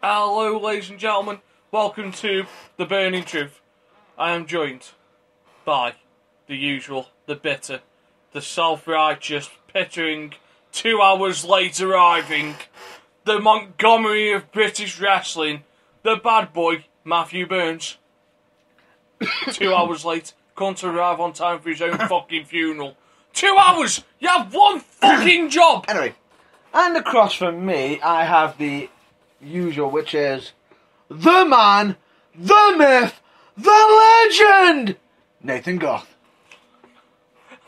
Hello, ladies and gentlemen. Welcome to The Burning Truth. I am joined by the usual, the bitter, the self-righteous, pittering, 2 hours late arriving, the Montgomery of British wrestling, the bad boy, Matthew Burns. 2 hours late, can't arrive on time for his own fucking funeral. 2 hours! You have one fucking job! Anyway, and across from me, I have the usual, which is the man, the myth, the legend, Nathan Goth.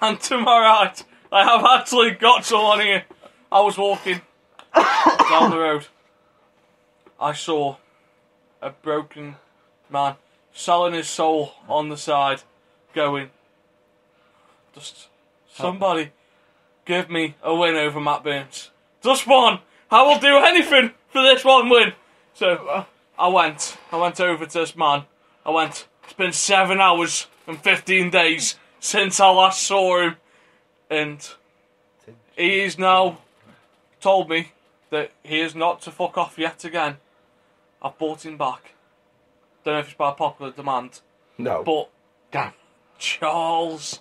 And to my right, I have actually got someone here. I was walking down the road. I saw a broken man selling his soul on the side, going, just somebody give me a win over Matt Burns. Just one. I will do anything for this one win. So I went over to this man. It's been 7 hours and 15 days since I last saw him. And he's now told me that he is not to fuck off yet again. I've bought him back. Don't know if it's by popular demand. No. But Damn. Charles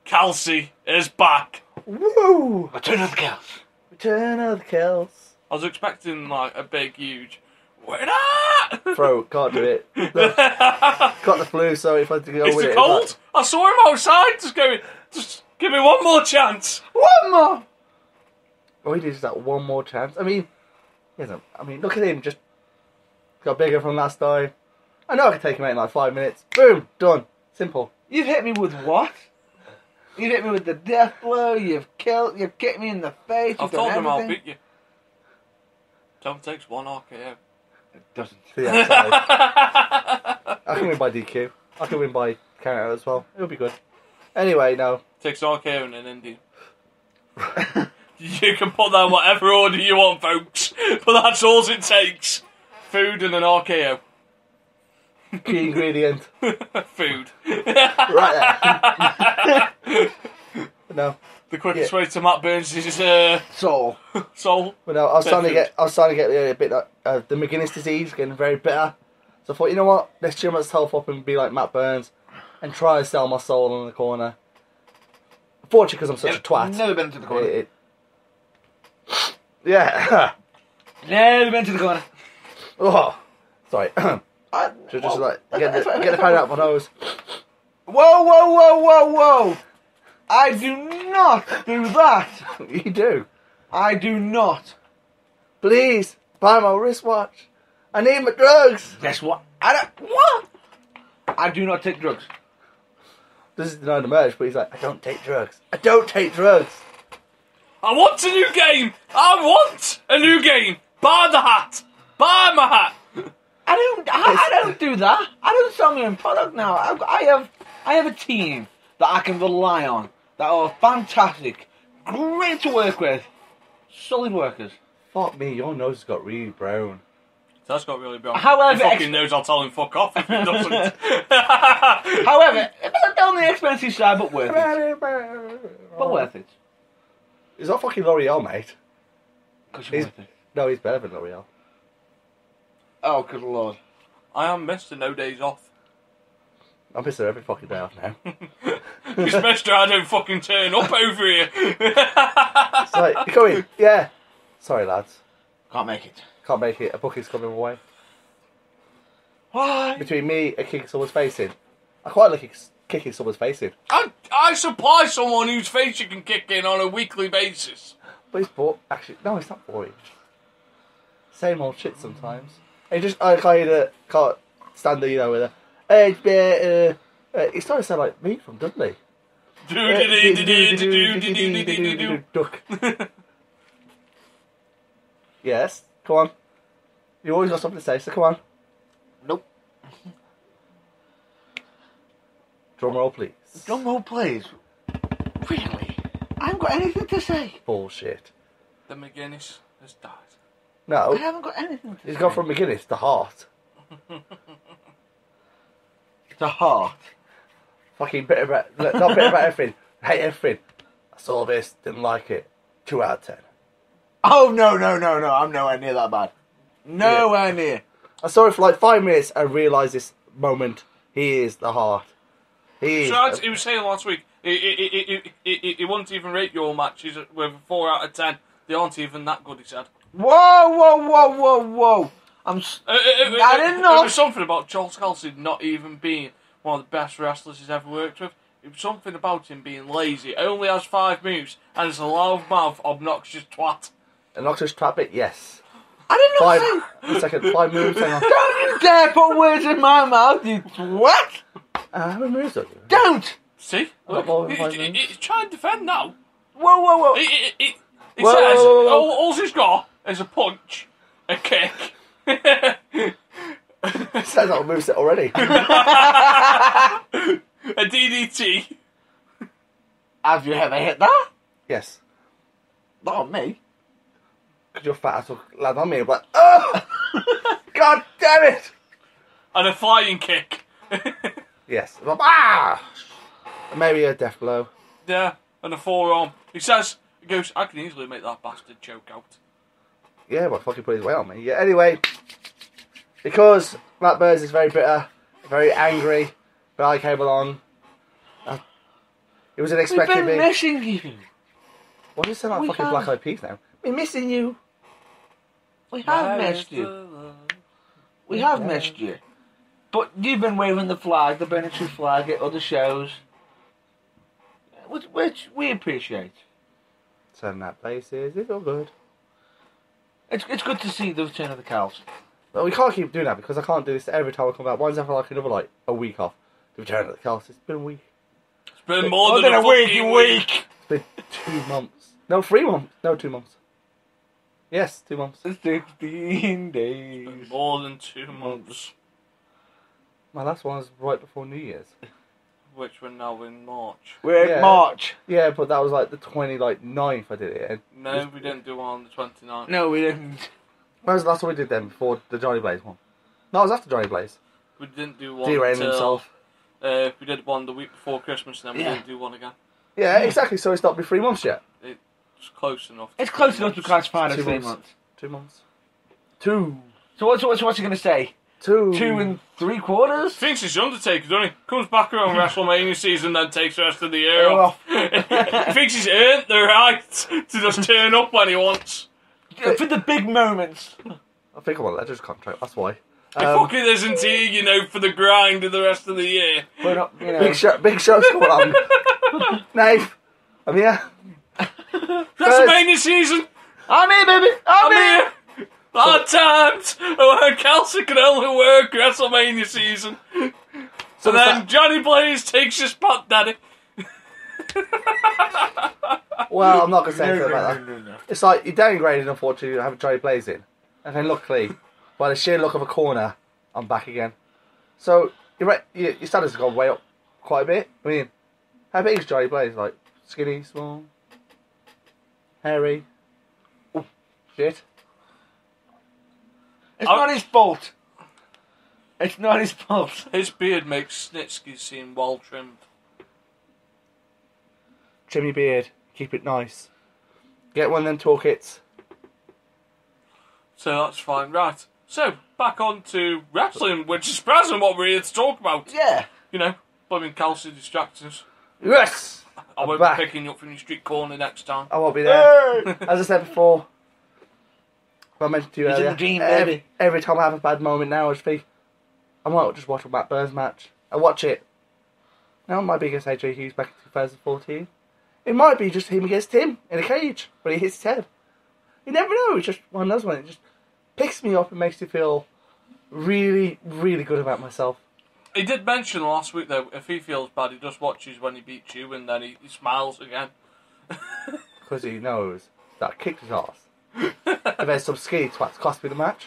Kelsey is back. Woo! Return of the Kells. Return of the Kells. I was expecting like a big, huge winner. Bro, can't do it. Look, got the flu, so if I had to go Is with it it. cold? I saw him outside, just give me one more chance. One more! Oh, he needs that one more chance. I mean, look at him, just got bigger from last time. I know I could take him out in like 5 minutes. Boom, done. Simple. You've hit me with what? You've hit me with the death blow, you've kicked me in the face, I've you've done told him I'll everything. beat you. Tom takes one RKO. It doesn't. Yeah, sorry. I can win by DQ. I can win by count out as well. It'll be good. Anyway, no. Takes RKO and an Indian. You can put that in whatever order you want, folks. But that's all it takes. Food and an RKO. Key ingredient. Food. Right there. No. The quickest way to Matt Burns is Soul. soul. But no, I was starting to get a bit of the McGuinness disease, getting very bitter. So I thought, you know what? Let's cheer myself up and be like Matt Burns and try and sell my soul in the corner. Unfortunately, because I'm such a twat. Never been to the corner. Yeah. Never been to the corner. Oh, sorry. Just like get the pan out my nose. Whoa. I do not do that. You do. I do not. Please buy my wristwatch. I need my drugs. Guess what? I do not take drugs. This is denying the merch, but he's like, I don't take drugs. I don't take drugs. I want a new game. Buy the hat. Buy my hat. I don't do that. I don't sell my own product now. I have a team that I can rely on that are fantastic, great to work with, solid workers. Fuck me, your nose has got really brown. That's got really brown. However, he fucking knows I'll tell him fuck off if he doesn't. However, it's on the expensive side, but worth it. But worth it. He's not fucking L'Oreal, mate. Because you're worth it. No, he's better than L'Oreal. Oh, good lord. I am Mr. No Days Off. I'm Mr. every fucking day off now. Because Mr. I don't fucking turn up over here. It's like, you come in? Yeah. Sorry, lads. Can't make it. Can't make it. A booking's coming away. Why? Between me and kicking someone's face in. I quite like kicking someone's face in. I supply someone whose face you can kick in on a weekly basis. But it's actually, no, it's not boring. Same old shit sometimes. I can't stand there, with a it's starting to sound like me from Dudley. Duck. Yes, come on. You always got something to say, so come on. Nope. Drum roll, please. Drum roll, please. Really? I haven't got anything to say. Bullshit. The McGuinness has died. No. I haven't got anything to say. He's gone from McGuinness to Hart. The heart. Fucking bitter about, not bitter about everything. Hate everything. I saw this, didn't like it. 2 out of 10. Oh, no. I'm nowhere near that bad. Nowhere near. I saw it for like 5 minutes and realised this moment. He is the heart. He is. So he was saying last week, he won't even rate your matches with a 4 out of 10. They aren't even that good, he said. Whoa. I didn't know. There was something about Charles Kelsey not even being one of the best wrestlers he's ever worked with. It was something about him being lazy. Only has 5 moves and is a loudmouth, obnoxious twat. Obnoxious trap it, yes. I didn't know. 5 second, 5 moves, hang on. Don't you dare put words in my mouth, you twat! How many moves are you? Don't! See? I've got more than 5 moves. He's trying to defend now. Whoa. He Whoa, says, whoa, whoa. all he's got is a punch, a kick. It says that moveset already. A DDT. Have you ever hit that? Yes. Not on me. Because you're fat, so land on me. I'm like, oh! God damn it! And a flying kick. Yes. I'm like, ah! And maybe a death blow. Yeah, and a forearm. He goes, I can easily make that bastard choke out. Yeah, but fucking put his weight on me. Yeah, anyway. Because Matt Burns is very bitter, very angry, but I came along. It was unexpected. We've been missing you. What does it sound like We fucking have. Black Eyed Peas now? We're missing you. We have missed you. We have missed you. But you've been waving the flag, the Bennetry flag at other shows. Which we appreciate. Turn that places, it's all good. It's good to see the return of the cows. But we can't keep doing that because I can't do this every time I come back. Why does it have like another like a week off? The return of the cows. It's been a week. It's been more than a fucking week. It's been 2 months. No, 3 months. No, 2 months. Yes, 2 months. 16 days. More than 2 months. My last one was right before New Year's. Which we're now in March. We're Yeah. in March. Yeah, but that was like the 29th I did it. And No, we didn't do one on the 29th. No, we didn't. when was the last one we did then? Before the Johnny Blaze one? No, it was after Johnny Blaze. We didn't do one Derailed until... himself. We did one the week before Christmas and then we Yeah. didn't do one again. Yeah, exactly. So it's not been 3 months yet. It's close enough. It's close enough to classify as 2 3 months. months. 2 months. 2. So what's he going to say? 2. 2 3/4? Thinks it's Undertaker, doesn't he? Comes back around WrestleMania season, then takes the rest of the year Year off. He thinks he's earned the right to just turn up when he wants. For the big moments. I think I'm on a Legends contract. That's why. He fucking isn't here, you know, for the grind of the rest of the year. We're not, you know. Big show's coming on. Nave, I'm here. WrestleMania season, I'm here, baby. I'm here. Hard times when Kelsey can only work WrestleMania season. So then Johnny Blaze takes his spot, daddy. Well, I'm not going to say anything about that. No. It's like you're downgraded, unfortunately, having Johnny Blaze in. And then luckily, by the sheer look of a corner, I'm back again. So, you're right, your standards have gone way up quite a bit. I mean, how big is Johnny Blaze? Like, skinny, small, hairy? Oh, shit. It's not his fault. It's not his fault. His beard makes Snitsky seem well trimmed. Trim your beard, keep it nice. Get one of them toolkits. So that's fine. Right. So, back on to wrestling, which is present what we're here to talk about. Yeah. You know, blooming Kelsey distracts us. Yes! I won't back. be picking you up from your street corner next time. I won't be there. Hey! As I said before, I mentioned to you He's in earlier, the dream, baby. every time I have a bad moment now, I just think, I might just watch a Matt Burns match. I watch it. Now my biggest AJ Hughes back in 2014. It might be just him against him in a cage, but he hits his head. You never know, it's just one of those ones. It just picks me up and makes me feel really, really good about myself. He did mention last week, though, if he feels bad, he just watches when he beats you and then he smiles again. Because he knows that I kicked his ass. And then some skinny twats cost me the match.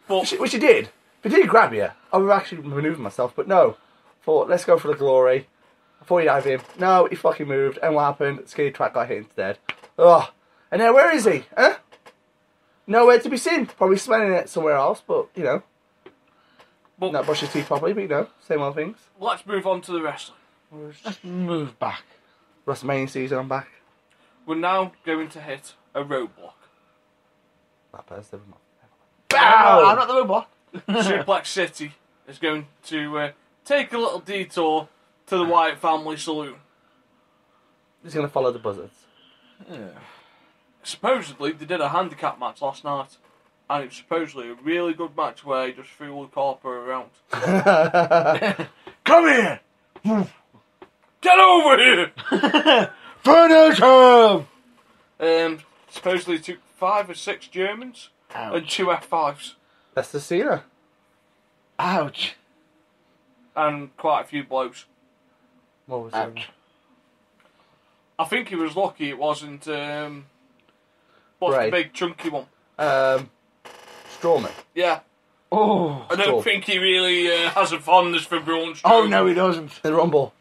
But Which he did. If he did grab you, I would have actually manoeuvred myself, but no. Thought, let's go for the glory. I thought he'd have him. No, he fucking moved. And what happened? Skinny twat got hit instead. Ugh. And now where is he? Huh? Nowhere to be seen. Probably smelling it somewhere else, but, you know. But- Not brush his teeth properly, but, you know. Same old things. let's move on to the wrestling. Let's move back. WrestleMania season, I'm back. We're now going to hit a roadblock. That person, never mind. Bow! I'm not the robot. Suplex City is going to take a little detour to the Wyatt family saloon. He's going to follow the buzzards. Yeah. Supposedly, they did a handicap match last night. And it was supposedly a really good match where he just threw all the corporate around. Come here! Get over here! Finish him! Supposedly it took 5 or 6 Germans and Ouch. 2 F5s. That's the Cena. Ouch. And quite a few blows. What was Ouch. I think he was lucky it wasn't, what's Bray. the big chunky one? Strowman. Yeah. Oh. I don't Cool. think he really has a fondness for Braun Strowman. Oh, no, he doesn't. The Rumble.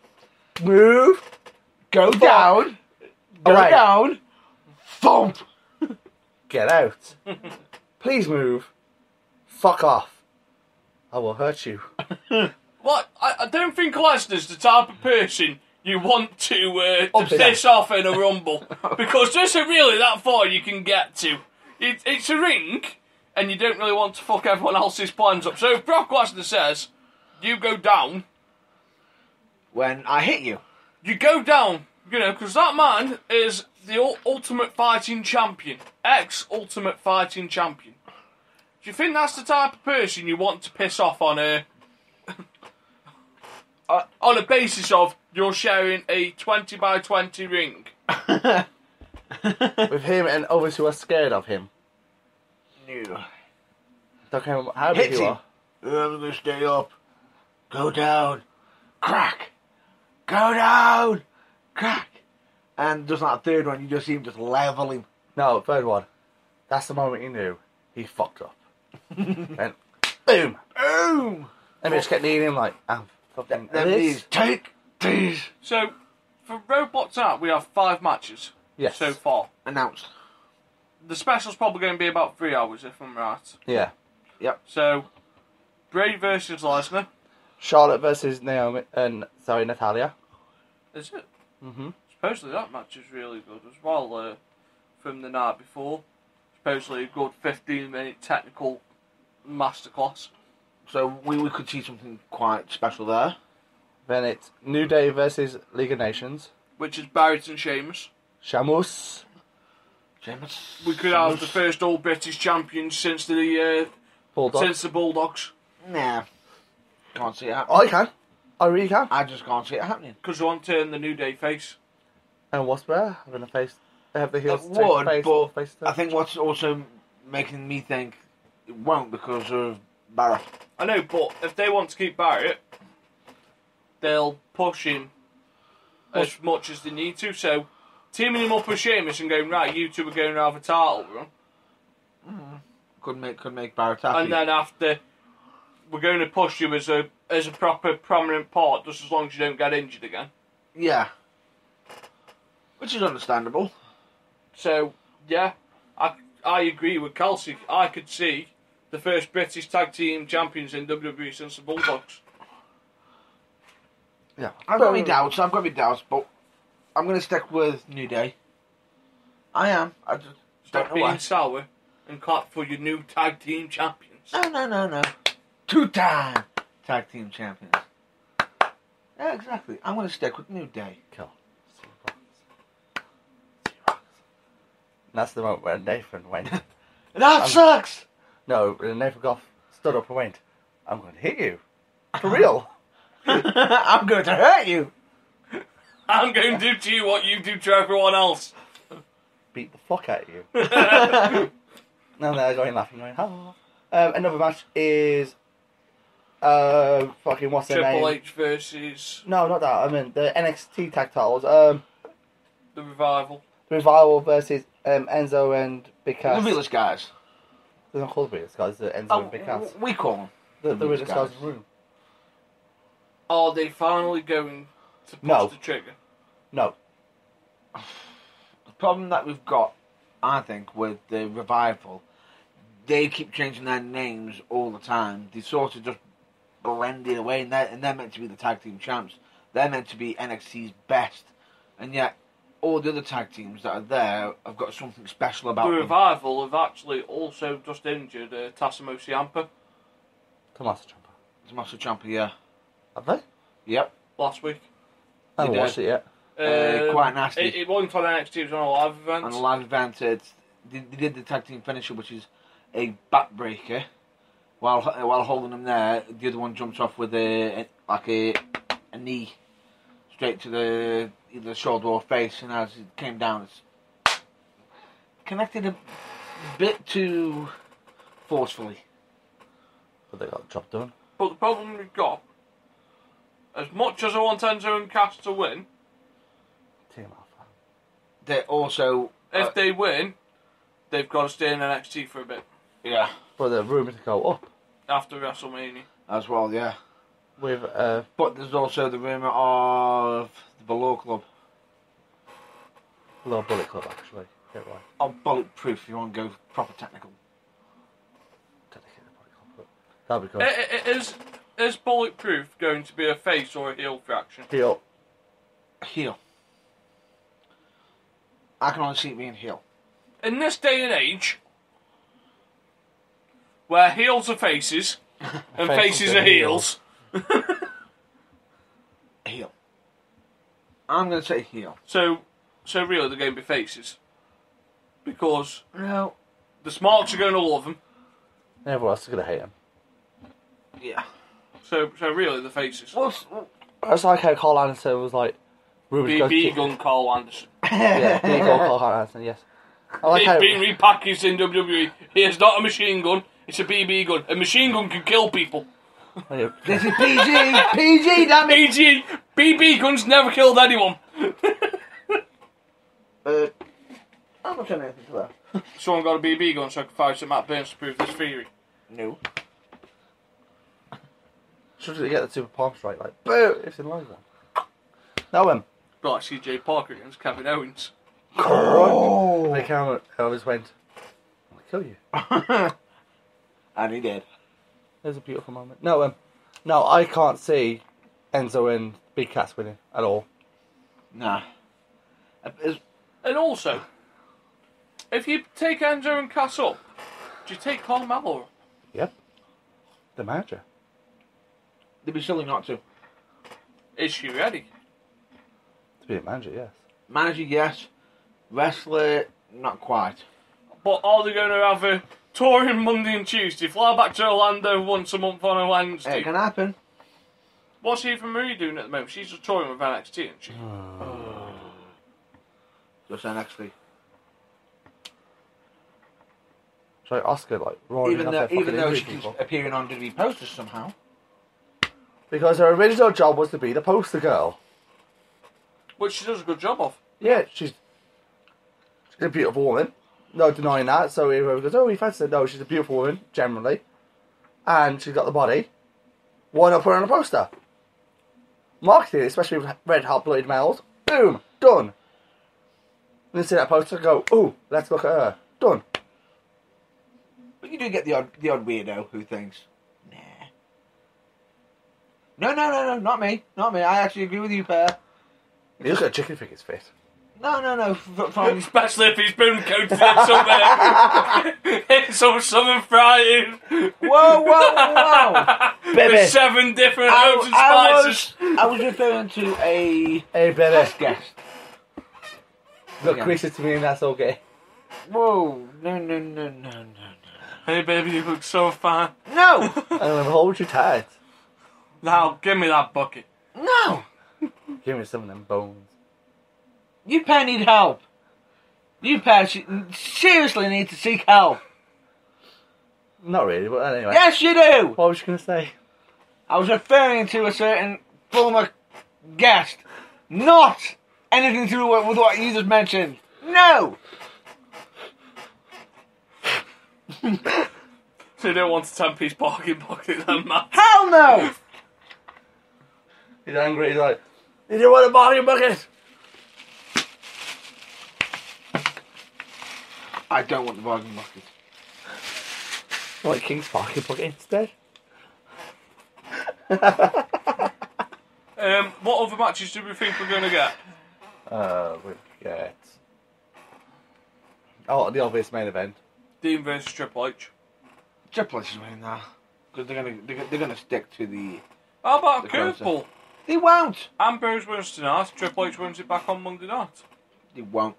Move. Go down. Go Alright. down. Thump. Get out. Please move. Fuck off. I will hurt you. What? I don't think Lesnar's the type of person you want to Up it piss off in a rumble. Because there isn't really that far you can get to. It's a ring, and you don't really want to fuck everyone else's plans up. So if Brock Lesnar says, you go down, When I hit you. you go down. You know, because that man is the Ultimate Fighting Champion. Ex-Ultimate Fighting Champion. Do you think that's the type of person you want to piss off on a... on a basis of you're sharing a 20 by 20 ring? With him and others who are scared of him. No. Don't care how big Hits you him. are. I'm gonna stay up. Go down. Crack. Go down. Crack. And just that third one, you just see him just level him. No, third one. That's the moment you knew he fucked up. And boom. Boom. And we just kept kneeing him like, I'm fucking Then this. these. Take these. So, for Roadblocks Out, we have 5 matches Yes. so far. Announced. The special's probably going to be about 3 hours, if I'm right. Yeah. So, Bray versus Lesnar. Charlotte versus Natalia. Is it? Mm-hmm. Supposedly that match is really good as well from the night before. Supposedly a good 15-minute technical masterclass. So we could see something quite special there. Then it's New Day versus League of Nations. Which is Barrett and Sheamus. Shamus. James. We could have the first all British champions since the Bulldog. since the Bulldogs. Nah. Can't see it happening. I can. I really can. I just can't see it happening. Because they want to turn the New Day face. And what's better? Having a face. They have the heels It to take would, the face, but face I think what's also making me think it won't because of Barrett. I know, but if they want to keep Barrett, they'll push him as much as they need to. So, teaming him up with Sheamus and going, right, you two are going to have a title run. Could make Barrett happy. And then after, we're going to push you as a proper prominent part, just as long as you don't get injured again. Yeah. Which is understandable. So, yeah, I agree with Kelsey. I could see the first British tag team champions in WWE since the Bulldogs. Yeah. I've got my doubts, but I'm going to stick with New Day. I am. I just Stop don't know why. being sour and clap for your new tag team champions. No. 2-time tag team champions. Yeah, exactly. I'm going to stick with New Day. Cool. And that's the moment where Nathan went. That sucks! No, Nathan Goff stood up and went, I'm going to hit you. For real. I'm going to hurt you. I'm going to do to you what you do to everyone else. Beat the fuck out of you. And they're going laughing, going, ha. Another match is fucking what's their Triple name? H versus No, not that. I mean the NXT tag titles. the Revival. Revival versus Enzo and Big Cass. The realest guys. They're not called the realest guys. They're Enzo and Big Cass. We call them. The realest guys in the room. Are they finally going to push No. the trigger? No. The problem that we've got, I think, with the Revival, they keep changing their names all the time. They sort of just blend it away, and they're meant to be the tag team champs. They're meant to be NXT's best, and yet all the other tag teams that are there have got something special about The them. Revival have actually also just injured Tassimo Ciampa Tommaso Ciampa. Tommaso Ciampa, yeah. Have they? Yep. last week. I haven't did. watched it yet. Quite nasty. It wasn't on NXT, it was on a live event. On a live event, they did the tag team finisher, which is a backbreaker. While holding them there, the other one jumps off with a knee straight to the either shoulder or face, and as it came down, it's connected a bit too forcefully. But they got the job done. But the problem we've got, as much as I want Enzo and Cass to win, Team Alpha. They're also if they win, they've got to stay in NXT for a bit yeah, But they're rumoured to go up after WrestleMania. as well, yeah. with But there's also the rumour of the Balor Club. Low Bullet Club, actually. Get right. Or Bulletproof, if you want to go proper technical. Technically, the Bullet Club, but that'd be good. Is Bulletproof going to be a face or a heel fraction? Heel. Heel. I can only see it being heel. In this day and age, where heels are faces and faces are heels, Heel. I'm going to say heel. so really they're going to be faces. Because No. the Smarks are going to love them, Everyone else is going to hate him. Yeah. so really the faces. Well, It's like how Carl Anderson was like, rumoured to go BB to... Gun Carl Anderson. Yeah, BB Gun Carl Anderson, yes. I like It's how... been repackaged in WWE. It's not a machine gun, it's a BB gun. A machine gun can kill people. this is PG! PG, damn it! BG, BB guns never killed anyone. I'm not saying anything to that. Someone got a BB gun so I could fire to Matt Burns to prove this theory. No. Should they get the Super Palm Strike? Like, boo! It's in line one. Now, But like CJ Parker against Kevin Owens. Oh! They came Elvis went, I'll kill you. And he did. There's a beautiful moment. No, I can't see Enzo and Big Cass winning at all. Nah. And also, if you take Enzo and Cass up, do you take Carmelo up? Yep. The manager. They'd be silly not to. Is she ready? To be a manager, yes. Manager, yes. Wrestler, not quite. But are they going to have a touring Monday and Tuesday, fly back to Orlando once a month on a Wednesday? It can happen. What's Eva Marie doing at the moment? She's just touring with NXT, isn't she? Just NXT. So Oscar, like, roaring Even off their though fucking she injury keeps people. appearing on WWE posters somehow. Because her original job was to be the poster girl. Which she does a good job of. Yeah, she's a beautiful woman. No denying that. So whoever goes, oh, you fancy her? No, she's a beautiful woman, generally. And she's got the body. Why not put her on a poster? Marketing, especially with red hot-blooded males. Boom! Done. And then see that poster and go, ooh, let's look at her. Done. But you do get the odd weirdo who thinks, nah. No, not me. Not me. I actually agree with you, Per. You look at a chicken figure's fit. No. From Especially if he's been coated in something. in some southern frying. Whoa. Baby. With 7 different herbs and spices. I was referring to a Hey, baby. past guest. Look Yeah. crazy to me and that's okay. Whoa. No. Hey baby, you look so fine. No! I'm going to hold you tight. Now, give me that bucket. No! Give me some of them bones. You pair need help. You pair seriously need to seek help. Not really, but anyway. Yes, you do! What was you going to say? I was referring to a certain former guest. Not anything to do with what you just mentioned. No! So you don't want a 10-piece parking bucket then, Matt? Hell no! He's angry, he's like, did you want a bargain bucket? I don't want the bargain bucket. Like King's parking bucket instead? What other matches do we think we're going to get? We get. Oh, the obvious main event. Dean versus Triple H. Triple H is winning that because they're gonna stick to the. How about a The closer. curveball? They won't. Ambrose wins tonight. Triple H wins it back on Monday night. They won't.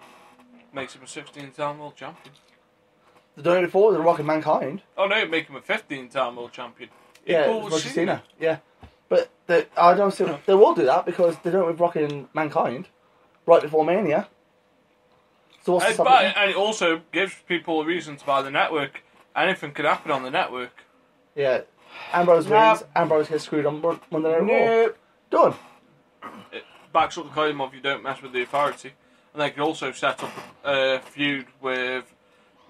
Makes him a 16-time world champion. They've done it before. They're rocking Mankind. Oh no, it'd make him a 15-time world champion. Yeah, Equal it's with Roger Cena. Yeah, but I don't see they will do that because they don't with rocking Mankind right before Mania. So what's the stopping? And it also gives people a reason to buy the network. Anything could happen on the network. Yeah, Ambrose Nah. wins. Ambrose gets screwed on Monday Night Raw. Nope. Done. It backs up the claim of you don't mess with the authority. And they could also set up a feud with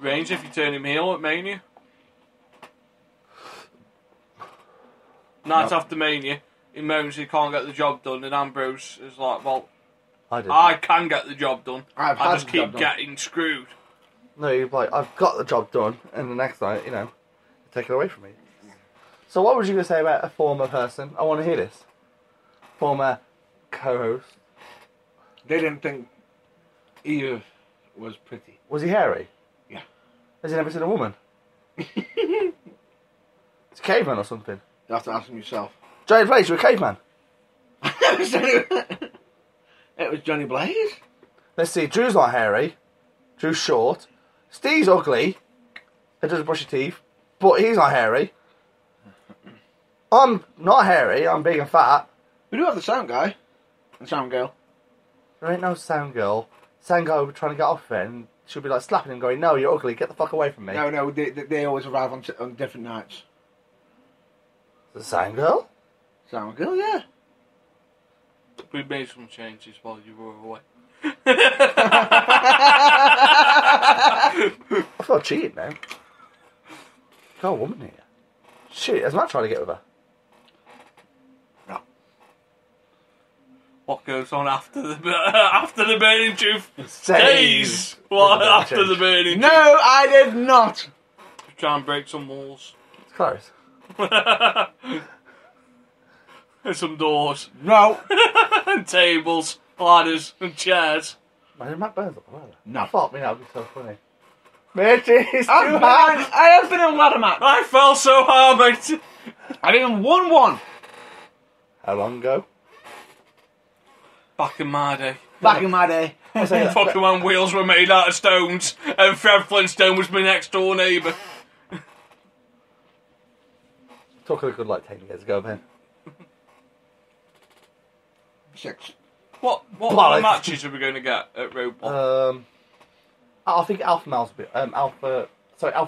Reigns if you turn him heel at Mania. Night after Mania, he moans he can't get the job done, and Ambrose is like, well, I can get the job done. I just keep getting screwed. No, you're like, I've got the job done, and the next night, take it away from me. So what was you going to say about a former person? I want to hear this. Former co-host. They didn't think Eve was pretty. Was he hairy? Yeah. Has he never seen a woman? It's a caveman or something. You have to ask him yourself. Johnny Blaze, you're a caveman. It was Johnny Blaze. Let's see, Drew's not hairy. Drew's short. Steve's ugly. He doesn't brush his teeth. But he's not hairy. I'm not hairy, I'm big and fat. We do have the sound guy. The sound girl. There ain't no sound girl. Sound girl will be trying to get off it and she'll be like slapping him going, no, you're ugly, get the fuck away from me. No, they always arrive on different nights. The sound girl? Sound girl, yeah. We made some changes while you were away. I feel cheated now. Got a woman here. Shit, has Matt tried to get with her? No. What goes on after the burning truth Stays. What With the after change. the burning No, truth? I did not. Try and break some walls. It's close. And some doors. No. And tables, ladders, and chairs. Imagine Matt Burns up there. No. Fuck me, that would be so funny. Mate, it's too I hard. have been in a ladder match. I fell so hard, mate. I've even won one. How long ago? Back in my day. Back in my day. Fucking when wheels were made out of stones and Fred Flintstone was my next door neighbour. Talking a good like 10 years ago, then. 6. What Well, other it's- matches are we going to get at Roadblock? I think Alpha Males will be. Alpha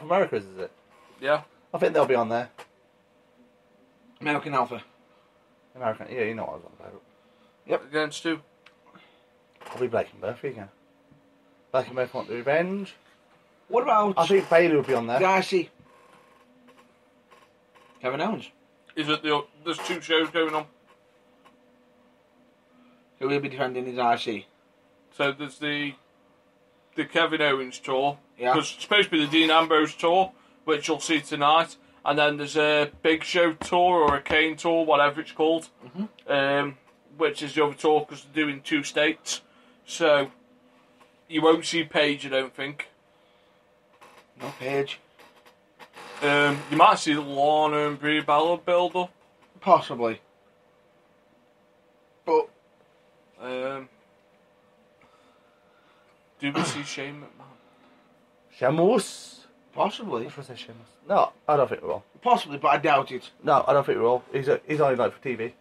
Americas, is it? Yeah? I think they'll be on there. American Alpha. American, yeah, you know what I was on about. Against who? Probably Blake and Murphy again. Blake and Murphy want the revenge. What about I think Bailey will be on the there. IC? Kevin Owens. Is it there's 2 shows going on? Who will be defending his IC? So there's the Kevin Owens tour. Yeah. Because it's supposed to be the Dean Ambrose tour, which you'll see tonight. And then there's a Big Show tour or a Kane tour, whatever it's called. Which is the other tour because they're doing 2 states. So you won't see Paige, I don't think. No Page. You might see Lorna and Brie Bella build up. Possibly. But Do we see Shane McMahon? Shamus. possibly. What should I say, Shamus? No, I don't think we will. Possibly, but I doubt it. No, I don't think we will. He's only like for TV.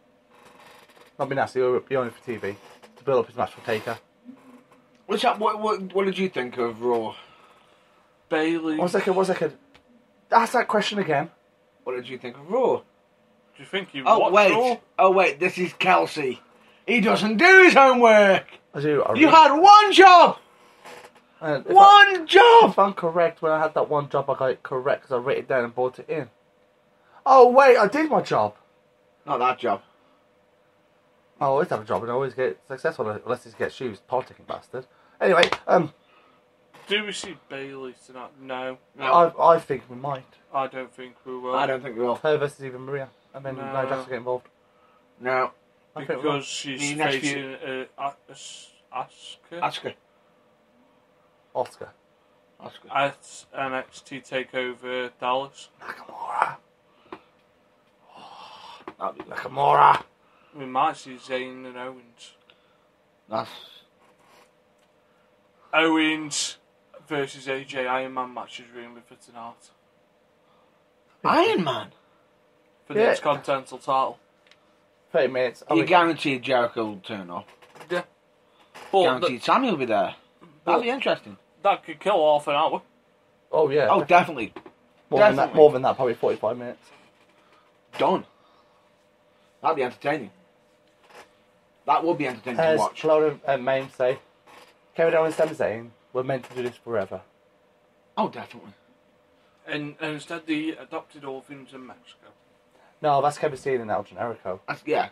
Not be nasty, he'll be only for TV. To build up his match for Taker. What's that? What did you think of Raw? Bailey. One second. Ask that question again. What did you think of Raw? Do you think you Oh watched wait. Raw? Oh wait. This is Kelsey. He doesn't do his homework. I do. You had one job. One job. If I'm correct, when I had that one job, I got it correct because I wrote it down and brought it in. Oh wait, I did my job. Not that job. I always have a job and I always get successful unless he gets shoes, politicking bastard. Anyway, Do we see Bailey tonight? No. No. I think we might. I don't think we will. I don't think we will. Her versus Eva Maria, and then No. Nia Jax will get involved. No. I think we will. Because she's The next facing Asuka. Oscar. at NXT Takeover Dallas. Nakamura. That'd be good. Nakamura. We might see Zayn and Owens. That's Owens versus AJ Iron Man match is rumored for tonight. Iron Man. For the Intercontinental title. 30 minutes. You guaranteed Jericho will turn up. Yeah. But Guaranteed Sammy will be there. That'd be interesting. that could kill half an hour. Oh, yeah. Oh, definitely. More than that, probably 45 minutes. Done. That'd be entertaining. That would be entertaining to As watch. Florida Main say, Kevin Owens and Sami Zayn, we're meant to do this forever. Oh, definitely. And instead they adopted orphans in Mexico. No, that's Kevin Steen and El Generico. Yeah.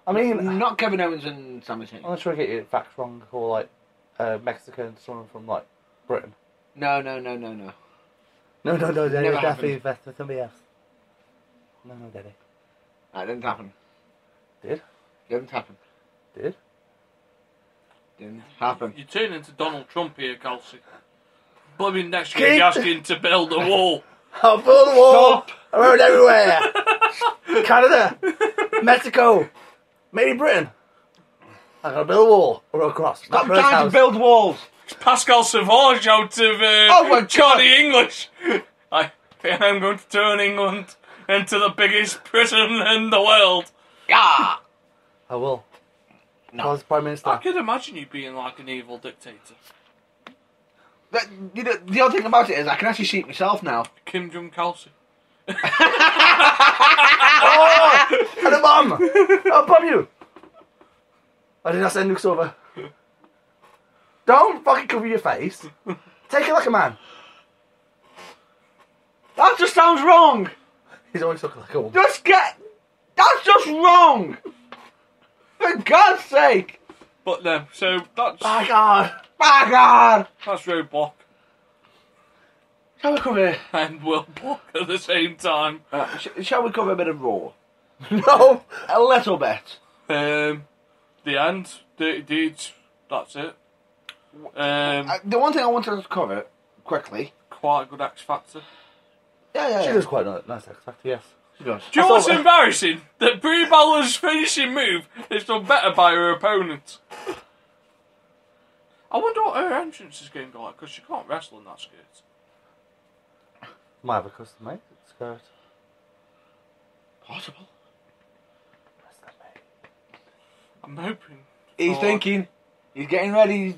I mean, Not Kevin Owens and Sami Zayn. I'm not trying to get your facts wrong, or like Mexican, someone from like Britain. No. No, Daddy. Never Definitely happened. that's somebody else. No, Daddy. That didn't happen. Did? Didn't happen. Did? Didn't happen. You turn into Donald Trump here, Kelsey. Bloody next week you're asking to build a wall. I'll build a wall around everywhere. Canada, Mexico, maybe Britain. I'm gonna build a wall across. Stop Matt Burns' trying to house. build walls. Pascal Sauvage out of my Johnny English. I'm going to turn England into the biggest prison in the world. Yeah. I will. No. I was Prime Minister. I could imagine you being like an evil dictator. The other thing about it is I can actually see it myself now. Kim Jong Kelsey. Oh! And a bomb! I'll bomb you! I did not send nukes over. Don't fucking cover your face. Take it like a man. That just sounds wrong. He's always looking like a woman. That's just wrong. For God's sake. But no, so that's My God! My God. that's Roadblock Shall we cover? and Will Block at the same time. Shall we cover a bit of Raw? No! A little bit. The end, Dirty Deeds. That's it. The one thing I wanted to cover quickly. Quite a good X Factor. Yeah. She does quite a nice X Factor, yes. She does. Do you know I what's thought- embarrassing? That Brie Balla's finishing move is done better by her opponent. I wonder what her entrance is going to be like, because she can't wrestle in that skirt. Might have a custom made skirt. Possible. Custom made. I'm hoping. He's for- thinking. He's getting ready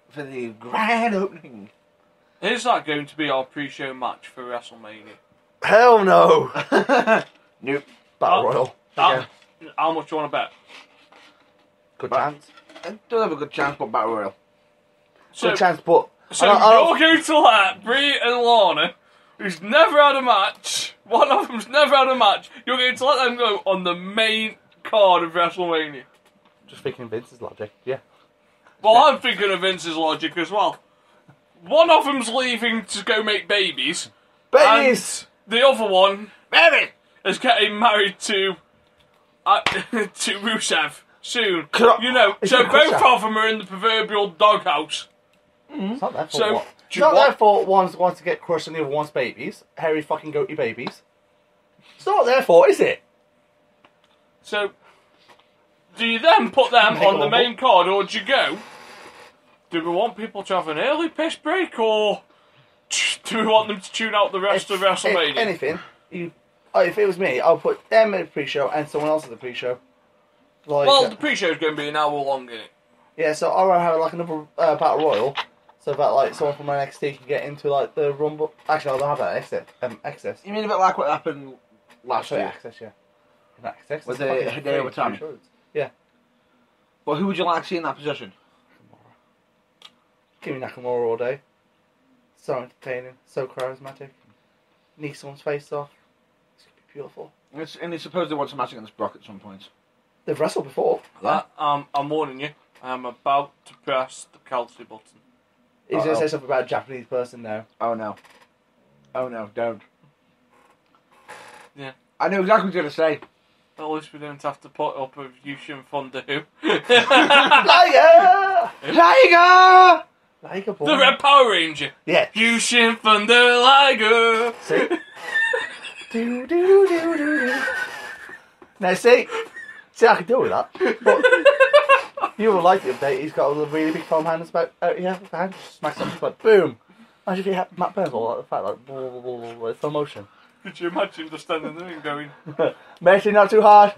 for the grand opening. Is that going to be our pre-show match for WrestleMania? Hell no! Nope. Battle Oh. Royal. How much do you want to bet? Good But- chance. It does have a good chance, but Battle Royal. Good chance, but... So I you're going to let Brie and Lana, who's never had a match, one of them's never had a match, you're going to let them go on the main card of WrestleMania. Just thinking Vince's logic, yeah. Well, I'm thinking of Vince's logic as well. One of them's leaving to go make babies. Babies! And the other one Baby! is getting married to Rusev soon. Could- You know, It's so not both Rusev. of them are in the proverbial doghouse. It's not their fault. So, what? do It's you not want- their fault one wants to get crushed and the other wants babies. Hairy fucking goatee babies. It's not their fault, is it? So, do you then put them Make on a the wobble. main card, or do you go? Do we want people to have an early piss break, or do we want them to tune out the rest of WrestleMania? If anything, if it was me, I'll put them in the pre-show and someone else in the pre-show. Like, Well, the pre-show's going to be an hour long, isn't it? yeah, so I'll have like another battle royal, so that like someone from NXT can get into like the Rumble. Actually, I'll have that access. You mean a bit like what happened last Sorry, year? access, yeah. Not access. With it's the fucking Hideo free Itami. shows. Yeah. But who would you like to see in that position? Give me Nakamura all day. So entertaining, so charismatic. Knee someone's face off. It's gonna be beautiful. And he supposedly wants a match against Brock at some point. They've wrestled before. I'm warning you. I'm about to press the Kelsey button. He's gonna Uh-oh. say something about a Japanese person now. Oh no. Oh no, don't. Yeah. I know exactly what you're going to say. At least we don't have to put up with Yushin Thunder who. Liger! Liger! Liger boy. The Red Power Ranger. Yeah. Yushin Thunder Liger. See? do, do, do, do, do. Now see, I can deal with that. But you will like the update. He's got a really big foam hand. About yeah, the hand just smacks up, like boom. Imagine if you had Matt Burns all like the fact like blah, blah, blah, blah, slow motion. Could you imagine just standing there and going, Messi, not too hard.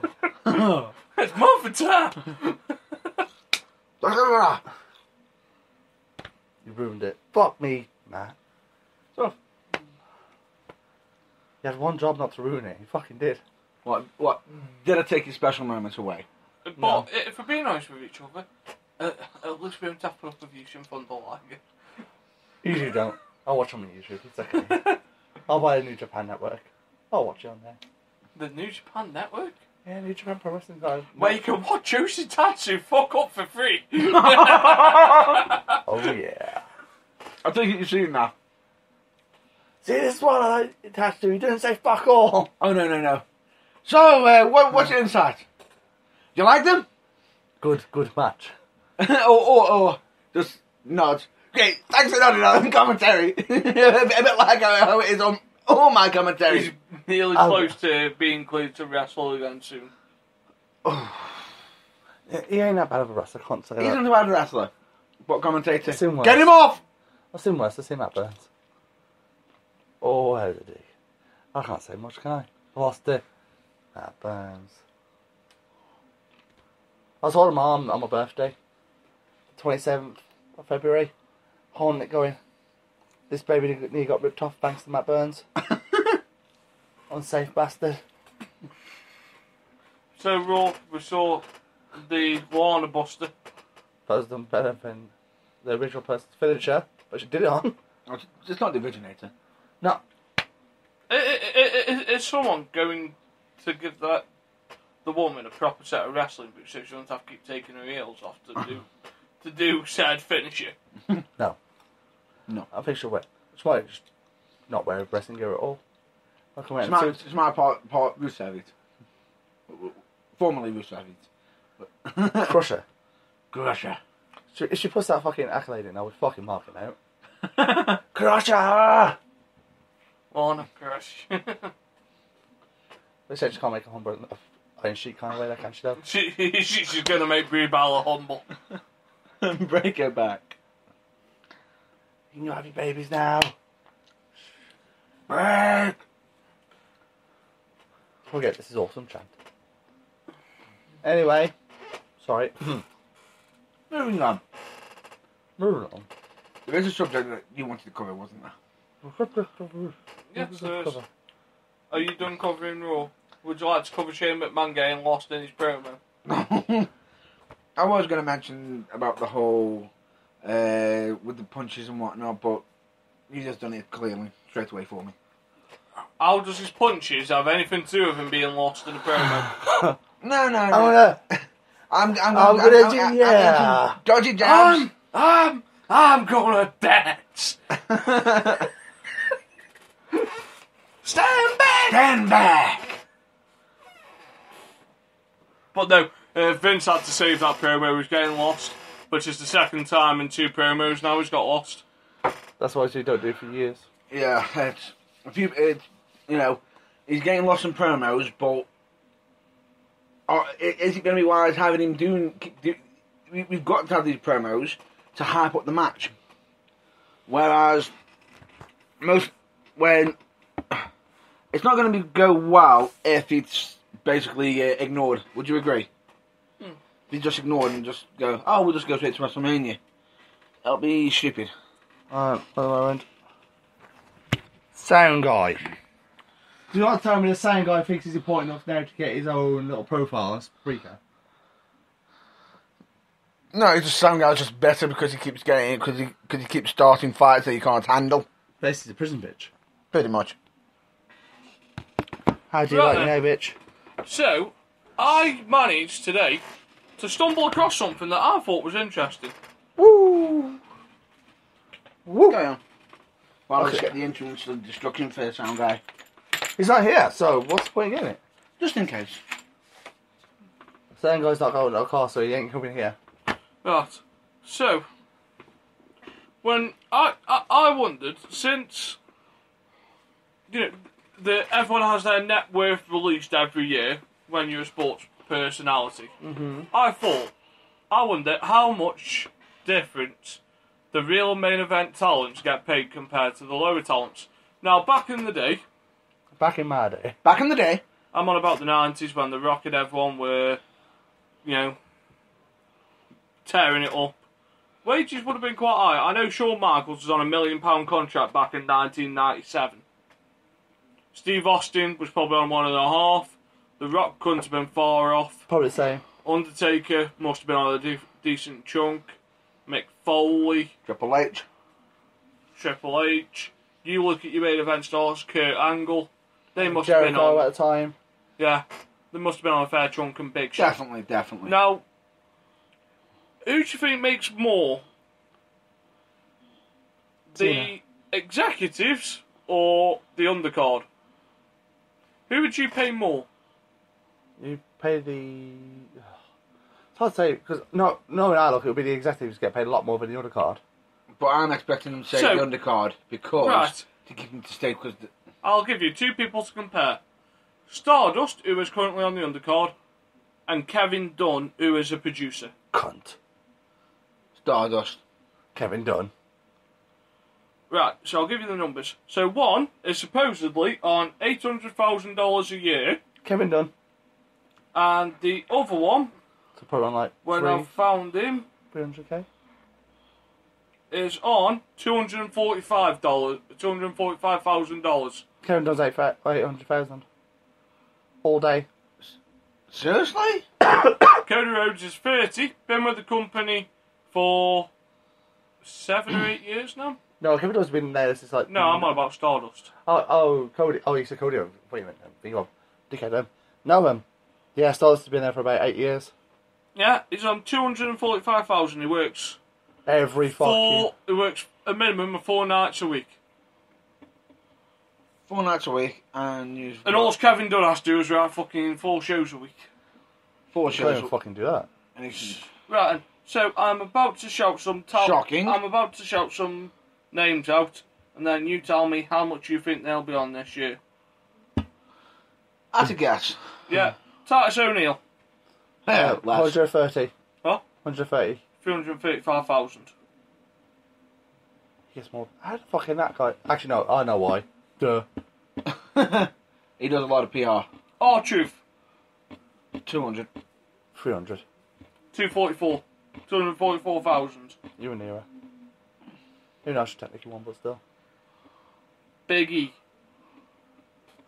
it's Martha time. You ruined it. Fuck me, Matt. So, you had one job not to ruin it. You fucking did. What? Did I take your special moments away? But No. if we're being honest with each other, at least we don't have to put up with Yushin Thunder Liger. Usually don't. I'll watch them on YouTube. It's okay. I'll buy a New Japan Network. I'll watch it on there. The New Japan Network? Yeah, New Japan Pro Wrestling guys. Where you can watch Yoshitatsu fuck up for free. Oh yeah. I think you've seen that. See, this is what I like attached to. He didn't say fuck all. Oh, no. So, what's your insight? You like them? Good match. or just nod. Great, thanks for nodding on commentary. a bit like how it is on all my He's commentaries. nearly close to being cleared to wrestle again soon. He ain't that bad of a wrestler, I can't say He's that. not a bad wrestler. What commentator? I've seen worse. Get him off! I've seen worse. I've seen Matt Burns. Oh, how did he? I can't say much, can I? I lost it. Matt Burns. I was holding my arm on my birthday, 27th of February, holding it going, this baby nearly got ripped off thanks to Matt Burns. Unsafe bastard. So Raw, we saw the Warner Buster. That was done better than the original person's finisher, but she did it on. It's not the originator. No. Is someone going to give that the woman a proper set of wrestling boots so she doesn't have to keep taking her heels off to do said finisher? No. No. I think she'll wear. She might just not wear a wrestling gear at all. I can wear It's it my, too. it's my part Rusev. Formerly Rusev. Crusher. Crusher. If she puts that fucking accolade in, I would fucking mark it out. Crusher! Warner Crush. They said she can't make a humble Iron Sheik kind of way, that can she though? She's going to make Brie Bella humble. Break her back. You can have your babies now. Break! Forget this is awesome, chant. Anyway, sorry. Moving on. Moving on. There is a subject that you wanted to cover, wasn't there? Yes, there is. Are you done covering Raw? Would you like to cover Shane McMahon getting lost in his promo? I was going to mention about the whole with the punches and whatnot, but you just done it clearly straight away for me. How does his punches have anything to do with him being lost in a promo? No. I'm gonna do yeah. Dodgy jabs. I'm gonna dance. Stand back. Stand back. But no, Vince had to save that promo. He was getting lost, which is the second time in 2 promos now he's got lost. That's why she don't do it for years. Yeah, he's getting lost in promos, but is it going to be wise having him we've got to have these promos to hype up the match. Whereas when it's not going to go well if it's basically ignored. Would you agree? If you just ignore it and just go, we'll just go straight to WrestleMania. That'll be stupid. Alright, one moment. Sound guy. Do you not tell me the sound guy thinks he's important enough now to get his own little profile on Spreaker? No, it's just some guy's just better because he keeps getting it because he keeps starting fights that he can't handle. Basically, a prison bitch. Pretty much. How do you Right like then. me now, bitch? So, I managed today to stumble across something that I thought was interesting. Woo! Woo! Go on. Well, let's Okay. get the entrance of destruction for the sound guy. He's not here, so what's the point in getting it? Just in case. Certain guy's not going to a car, so he ain't coming here. Right. So, when I wondered, since, everyone has their net worth released every year when you're a sports personality, I wonder how much difference the real main event talents get paid compared to the lower talents. Now, back in the day, Back in my day. Back in the day. I'm on about the 90s when The Rock and everyone were, tearing it up. Wages would have been quite high. I know Shawn Michaels was on £1 million contract back in 1997. Steve Austin was probably on 1.5. The Rock couldn't have been far off. Probably the same. Undertaker must have been on a decent chunk. Mick Foley. Triple H. Triple H. You look at your main event stars, Kurt Angle. They must have been Jericho on. at the time. Yeah. They must have been on a fair chunk and big shot. Definitely. Now, who do you think makes more? The Cena. executives or the undercard? Who would you pay more? You pay the... It's hard to say, because no, when I look, it would be the executives get paid a lot more than the undercard. But I'm expecting them to say So- the undercard because Right. to keep them to stay because I'll give you two people to compare. Stardust, who is currently on the undercard, and Kevin Dunn, who is a producer. Cunt. Stardust. Kevin Dunn. Right, so I'll give you the numbers. So one is supposedly on $800,000 a year, Kevin Dunn. and the other one, So probably on like when I've found him, 300k. is on $245,000. Kevin Dunn's 800,000. All day. Seriously? Cody Rhodes is 30, been with the company for 7 or 8 years now. No, Kevin Dunn's been there since like... No, I'm on about Stardust. Oh, Cody. Oh, you said Cody. What do you meant? Think of dickhead. No, yeah, Stardust has been there for about 8 years. Yeah, he's on 245,000. He works Every fucking... He works a minimum of 4 nights a week. 4 nights a week and you've And got all Kevin Dunn has to do is write fucking 4 shows a week. 4 Can't even shows. fucking do that. And he's Right, and so I'm about to shout some Shocking. I'm about to shout some names out, and then you tell me how much you think they'll be on this year. at a guess. Yeah, Titus O'Neil, Less. 130. What? 130. 335,000. He gets more... How the fucking that guy... Actually, no, I know why. Duh. He does a lot of PR. R-Truth, 200. 300. 244,000. You and Nero. Even though I should technically one, but still. Big E,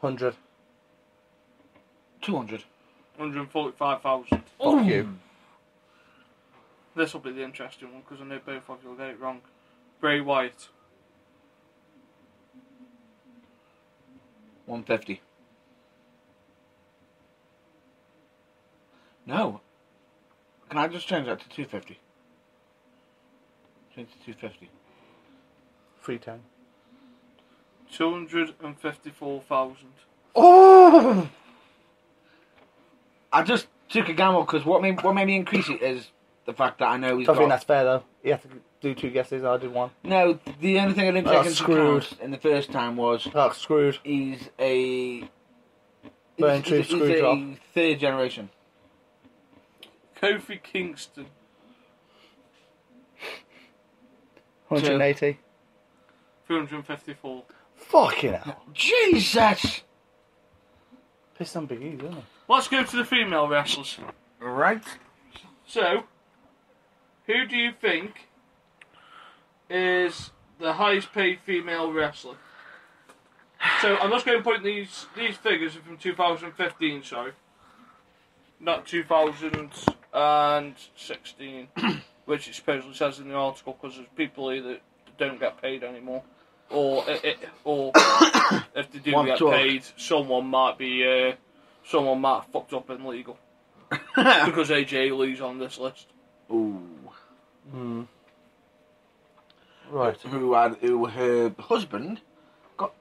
100. 200. 145,000. Fuck you. This will be the interesting one because I know both of you will get it wrong. Bray Wyatt, 150. No. Can I just change that to 250? Change to 250. 310. 254,000. Oh! I just took a gamble because what made me increase it is the fact that I know he's I think got... that's fair though. You have to do 2 guesses, I did 1. No, the only thing I didn't Oh, take into screwed. account in the first time was Oh, screwed. he's a... Burn Truth he's screwed a off. 3rd generation. Kofi Kingston, 180. 354. Fucking hell. Jesus! Pissed on Big E, isn't it? Let's go to the female wrestlers. Right. So, who do you think is the highest paid female wrestler? So, I'm just going to put these figures are from 2015, sorry. Not 2016, which it supposedly says in the article because there's people here that don't get paid anymore. Or if they do One get talk. paid, someone might have fucked up in legal. Because AJ Lee's on this list. Ooh. Hmm. Right. Who her husband got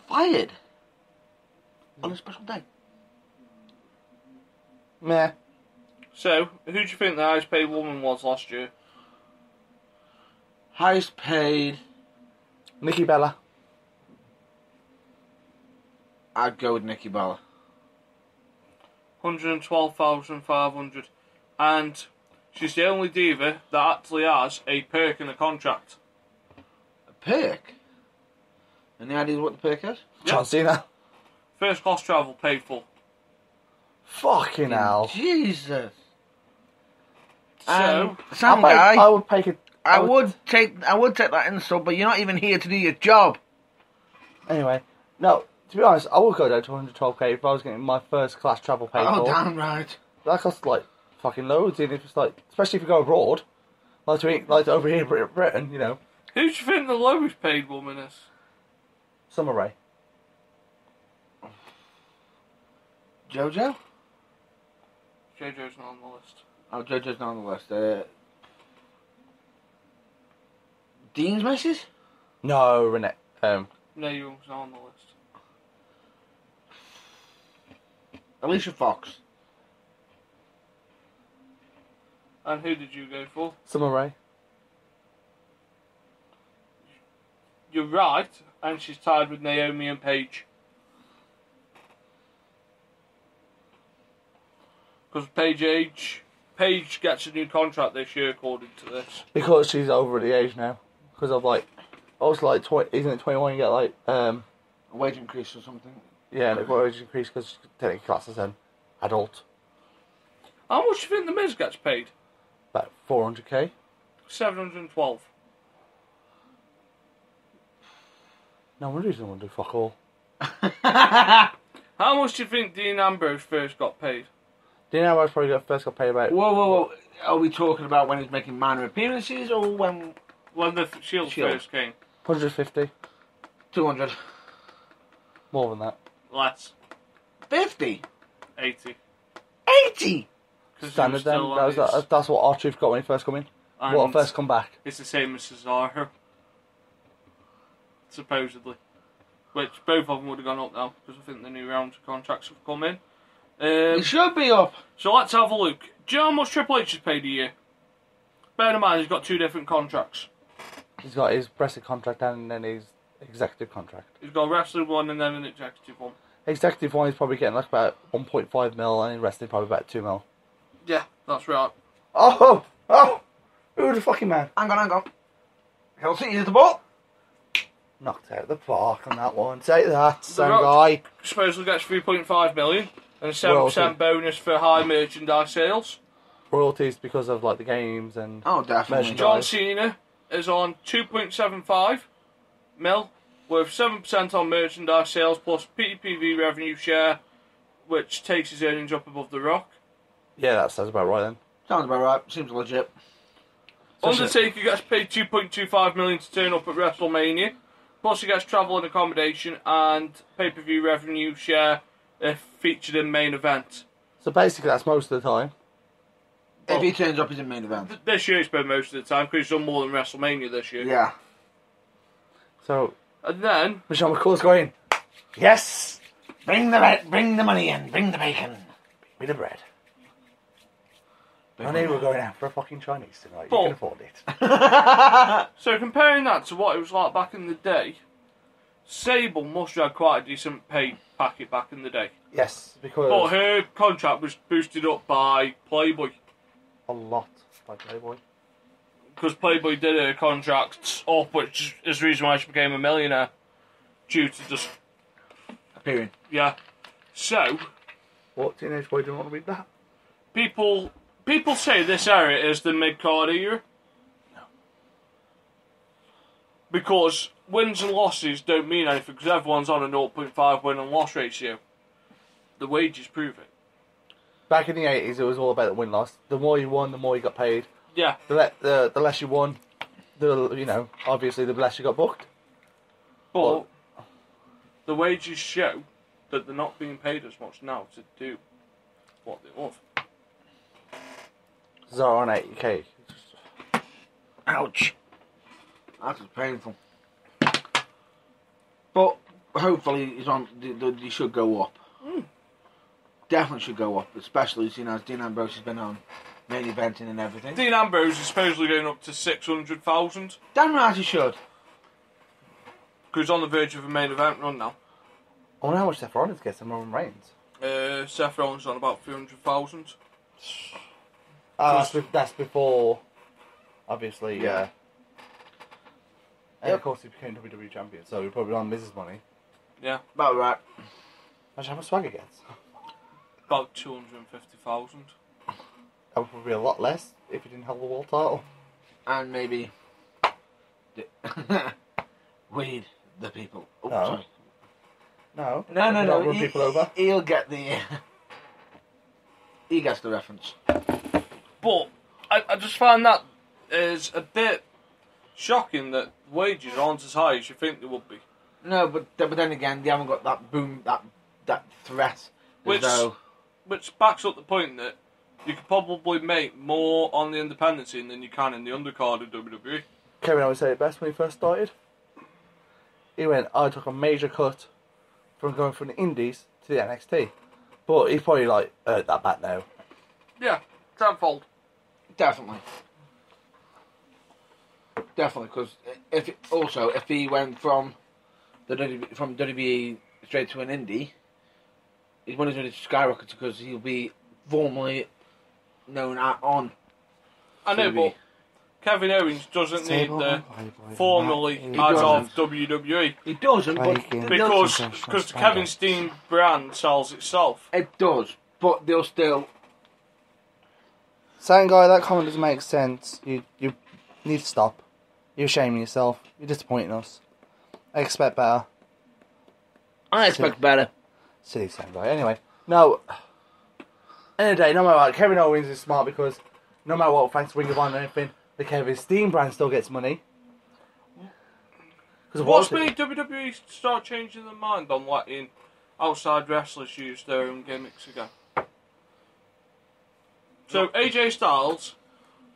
fired on a special day. Meh. So, who do you think the highest paid woman was last year? Highest paid. Nikki Bella. I'd go with Nikki Bella. 112,500. And she's the only diva that actually has a perk in the contract. A perk? Any idea what the perk is? John Cena. First class travel paid for. Fucking hell. Jesus. So, Sam guy, I would take it. I would take that insult, but you're not even here to do your job. Anyway, no. To be honest, I would go down to 112k if I was getting my first class travel paid Oh, for. damn right. That costs like fucking loads, and if it's like, especially if you go abroad, like over here, in Britain, you know. who do you think the lowest paid woman is? Summer Rae. Jojo? JoJo's not on the list. Oh, Jojo's not on the list. Dean's missus? No, Renee. No, Young's not on the list. Alicia Fox. And who did you go for? Summer Rae. You're right, and she's tied with Naomi and Paige. Because Paige gets a new contract this year, according to this. Because she's over the age now. Because of like, also like, isn't it 21 you get like, A wage increase or something. yeah, and it got age increase because technically class as an adult. How much do you think the Miz gets paid? About 400k. 712. No wonder he doesn't want to do fuck all. How much do you think Dean Ambrose first got paid? Dean Ambrose probably first got paid about. Whoa. Are we talking about when he's making minor appearances or when... When the Shield first came? 150. 200. More than that. Less. 50? 80. 80? 'Cause he Standard was then. still on his- That's what R-Truth got when he first come in. and Well, first come back. It's the same as Cesaro. Supposedly. Which both of them would have gone up now, because I think the new round of contracts have come in. It should be up. So let's have a look. Do you know how much Triple H has paid a year? Bear in mind, he's got two different contracts. He's got his wrestling contract and then his executive contract. He's got a wrestling one and then an executive one. Executive one is probably getting like about 1.5 mil, and in wrestling probably about 2 mil. Yeah, that's right. Oh! Who the fucking man? Hang on. Hill City is the ball. Knocked out the park on that one. Take that, The same Rock guy. supposedly gets 3.5 million and a 7% Royalty. bonus for high merchandise sales. Royalties because of like the games and Oh, definitely. Merchandise. John Cena is on 2.75 mil, with 7% on merchandise sales plus PPV revenue share, which takes his earnings up above The Rock. yeah, that sounds about right then. Sounds about right. Seems legit. Undertaker gets paid 2.25 million to turn up at WrestleMania, plus he gets travel and accommodation and pay-per-view revenue share if featured in main event. So basically, that's most of the time. If he turns up, he's in main event. This year he's been most of the time because he's done more than WrestleMania this year. Yeah. So And then Michelle McCool's going, yes, Bring the money in. Bring the bacon. be the bread. I knew we were going out for a fucking Chinese tonight. Paul. You can afford it. So comparing that to what it was like back in the day, Sable must have had quite a decent pay packet back in the day. Yes, because But her contract was boosted up by Playboy. a lot by Playboy. Because Playboy did her contracts up, which is the reason why she became a millionaire. Due to just, Appearing. yeah. So, What teenage boy didn't want to read that? people say this era is the mid-card era. No. Because wins and losses don't mean anything, because everyone's on a 0.5 win and loss ratio. The wages prove it. Back in the 80s, it was all about the win-loss. The more you won, the more you got paid. Yeah. The less you won, obviously the less you got booked. But the wages show that they're not being paid as much now to do what they love. Zara on 80k. Ouch. That is painful. But hopefully he's on. They should go up. definitely should go up, especially seeing as Dean Ambrose has been on main eventing and everything. Dean Ambrose is supposedly going up to 600,000 Damn right he should. because he's on the verge of a main event run now. I wonder how much Seth Rollins gets in Roman Reigns. Seth Rollins on about 300,000. That's before, obviously, Yeah. and of course he became WWE champion, so he probably on Miz's money. Yeah, About right. Imagine how much Swagger gets. about 250,000. That would probably be a lot less if he didn't have the world title. And maybe weed the people. Oh, No. sorry. No. No. Not run people over. He'll get the. He gets the reference. But I just find that is a bit shocking that wages aren't as high as you think they would be. No, but then again, they haven't got that boom, that threat. Which backs up the point that you could probably make more on the independent scene than you can in the undercard of WWE. Kevin always said it best when he first started. He went, I took a major cut from going from the Indies to the NXT. But he's probably like, earned that back now. Yeah, tenfold. Definitely, because if he went from WWE straight to an indie, his money's going to skyrocket because he'll be formally known on. I know, WWE. but Kevin Owens doesn't need the formally He as doesn't. of WWE He doesn't, but because the Kevin Steen brand sells itself. it does. But they'll still. Saying, guy, that comment doesn't make sense. You need to stop. You're shaming yourself. You're disappointing us. I expect better. I expect better. Silly saying, guy. Anyway, no. End of the day, no matter what, Kevin Owens is smart because no matter what, thanks to Ring of Honor and anything, the Kevin Steen brand still gets money. What's made WWE start changing their mind on letting outside wrestlers use their own gimmicks again? So AJ Styles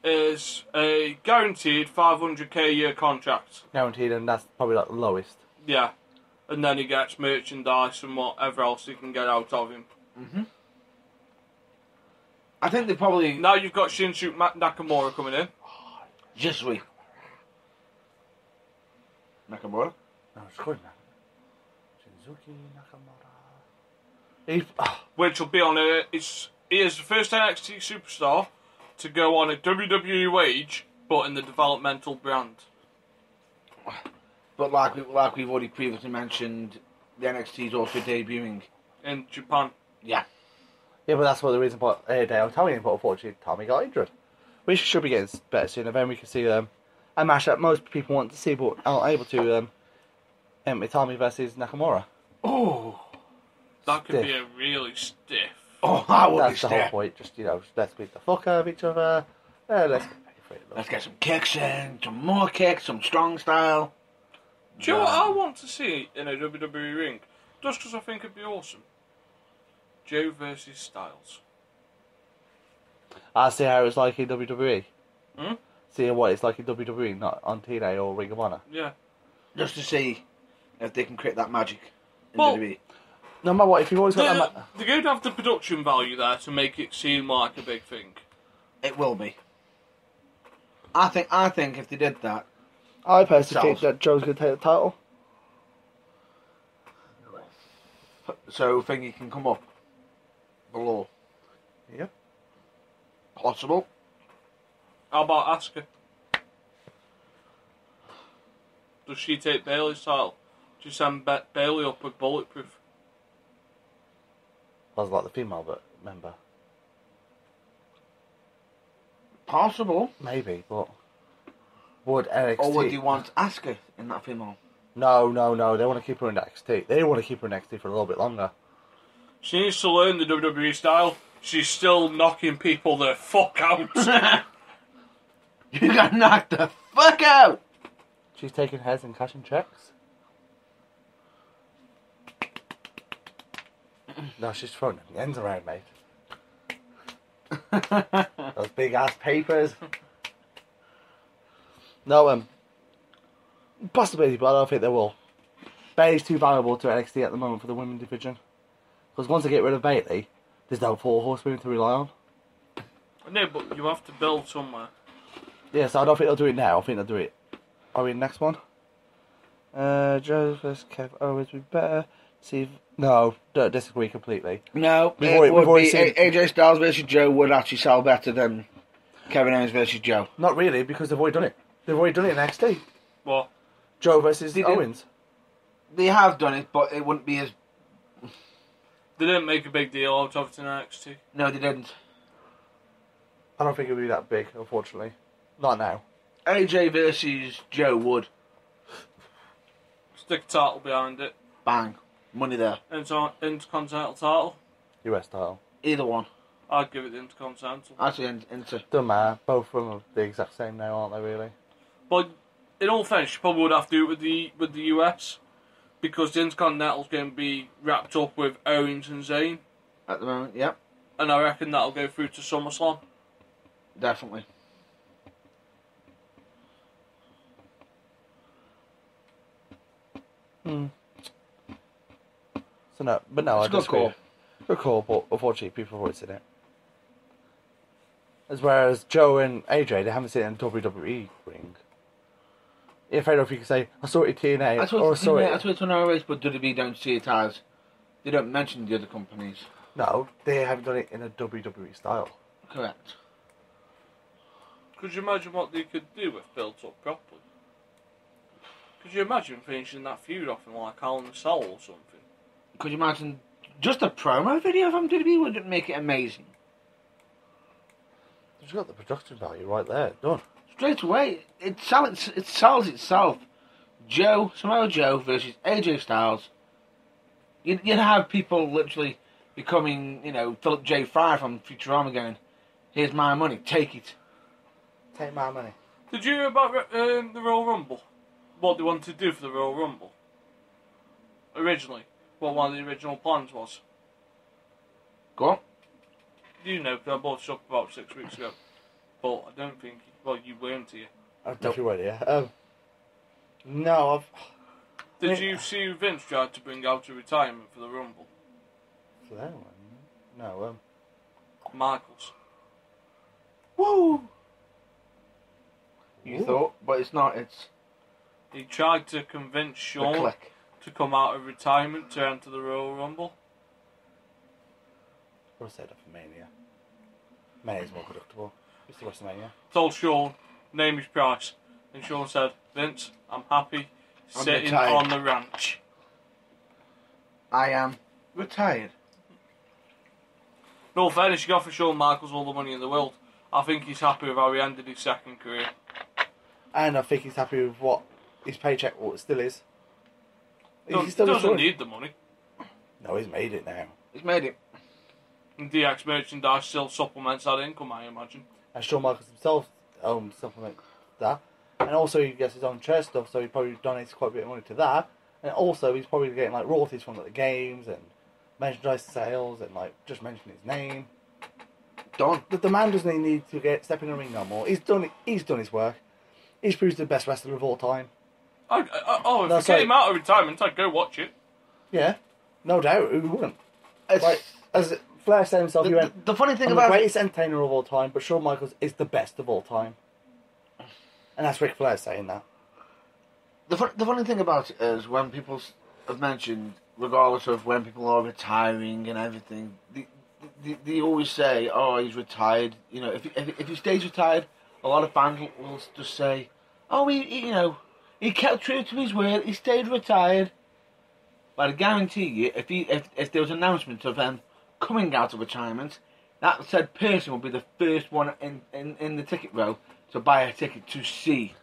is a guaranteed 500k a year contract. Guaranteed, and that's probably like the lowest. Yeah. And then he gets merchandise and whatever else he can get out of him. Mm-hmm. I think they probably. Now you've got Shinsuke Nakamura coming in. Just we. Nakamura? No, it's good, man. Shinsuke Nakamura. Which will be on a. He is the first NXT superstar to go on a WWE wage, but in the developmental brand. But like we've already previously mentioned, the NXT is also debuting. In Japan. Yeah. Yeah, but that's what the reason for Dale Tommy, but unfortunately Tommy got injured. Which should be getting better soon, and then we can see a match that most people want to see but aren't able to, Tommy versus Nakamura. Oh. That could Stiff. be a really stiff. Oh, that would That's be the whole stiff. point, just, let's beat the fuck out of each other. Let's get ready for it. Look. Let's get some kicks in, some more kicks, some strong style. Do you know what I want to see in a WWE ring? Just because I think it'd be awesome. Joe versus Styles. I see how it's like in WWE. Hmm? See what it's like in WWE, not on TNA or Ring of Honor. Yeah. Just to see if they can create that magic in Well, WWE. No matter what, if you've always got that... They're going to have the production value there to make it seem like a big thing. It will be. I think if they did that, I personally think Styles. that Joe's going to take the title. so Thingy can come up below. Yep. Possible. How about Asuka? Does she take Bailey's title? Do you send Bailey up with Bulletproof? I was like the female member. Possible. Maybe, but... Would NXT... Or would you want Asuka in that female? No. They want to keep her in NXT. They want to keep her in NXT for a little bit longer. She needs to learn the WWE style. She's still knocking people the fuck out. You got knocked the fuck out! She's taking heads and cashing checks. No, she's throwing the ends around, mate. Those big ass papers. No, possibility, but I don't think they will. Bailey's too valuable to NXT at the moment for the women's division. Because once they get rid of Bailey, There's no 4 horsemen to rely on. No, but you have to build somewhere. Yeah, so I don't think they'll do it now. I think they'll do it. Are we in the next one? Joe versus Kev Owens would be better. See if... No, don't disagree completely. No, We've it already- we've would already be seen- AJ Styles versus Joe would actually sell better than Kevin Owens versus Joe. Not really, because they've already done it. They've already done it in NXT. What? Joe versus They did. Owens. They have done it, but it wouldn't be as... They didn't make a big deal out of it in NXT. No, they didn't. I don't think it would be that big, unfortunately. Not now. AJ versus Joe would. Stick a title behind it. Bang. Money there. Intercontinental title. US title. Either one. I'd give it the Intercontinental. Actually, into... Doesn't matter. Both of them are the exact same now, aren't they, really? But in all fairness, you probably would have to do it with the US. Because the Intercontinental's going to be wrapped up with Owens and Zayn. At the moment, yep. And I reckon that'll go through to SummerSlam. Definitely. So no, but no, It's I a good disagree. call. Good call, but unfortunately people have already seen it. As whereas Joe and AJ, they haven't seen it in WWE ring. If I don't know if you can say, I saw it in TNA, That's or I saw that's it... what it's on always, but WWE don't see it as... They don't mention the other companies. No, they haven't done it in a WWE style. Correct. Could you imagine what they could do if built up properly? Could you imagine finishing that feud off in like Hell in a Cell or something? Could you imagine just a promo video from WWE would make it amazing? You've got the production value right there, done. Straight away, it sells itself. Samoa Joe versus AJ Styles. You'd have people literally becoming, Philip J. Fry from Futurama going, here's my money, take it. Take my money. Did you hear about the Royal Rumble? What they wanted to do for the Royal Rumble? Originally. What one of the original plans was? Go on. You know, because I brought it up about 6 weeks ago. But I don't think... Well, you weren't here. I definitely won't, yeah. No, Did you see who Vince tried to bring out a retirement for the Rumble? No, Michaels. Woo! You Ooh. thought, but it's not, it's He tried to convince a Shawn click. to come out of retirement to enter the Royal Rumble. we'll set up for Mania. Mania's more predictable. It's the WrestleMania. Told Shawn, name his price. And Shawn said, Vince, I'm happy I'm sitting retired. on the ranch. I am retired. In all fairness, you offer Shawn Michaels all the money in the world. I think he's happy with how he ended his second career. And I think he's happy with what his paycheck what it still is. He He's still doesn't enjoying- need the money. No, he's made it now. He's made it. And DX merchandise still supplements that income, I imagine. And Shawn Michaels himself supplement that. And also he gets his own chair stuff, so he probably donates quite a bit of money to that. And also he's probably getting like royalties from like, the games and merchandise sales and like just mentioning his name. Done. The man doesn't need to step in the ring no more. He's done his work. He's proved the best wrestler of all time. If No, he sorry. came out of retirement, I'd go watch it. Yeah, no doubt. Who wouldn't? It's, Like as Flair said himself, he went, the funny thing I'm the about it, greatest entertainer of all time, but Shawn Michaels is the best of all time. And that's Ric Flair saying that. the funny thing about it is when people have mentioned, regardless of when people are retiring and everything, they always say, "Oh, he's retired." If he stays retired, a lot of fans will just say, "Oh, he kept true to his word. He stayed retired." But I guarantee you, if there was an announcement of him coming out of retirement, that said person will be the first one in the ticket row to buy a ticket to see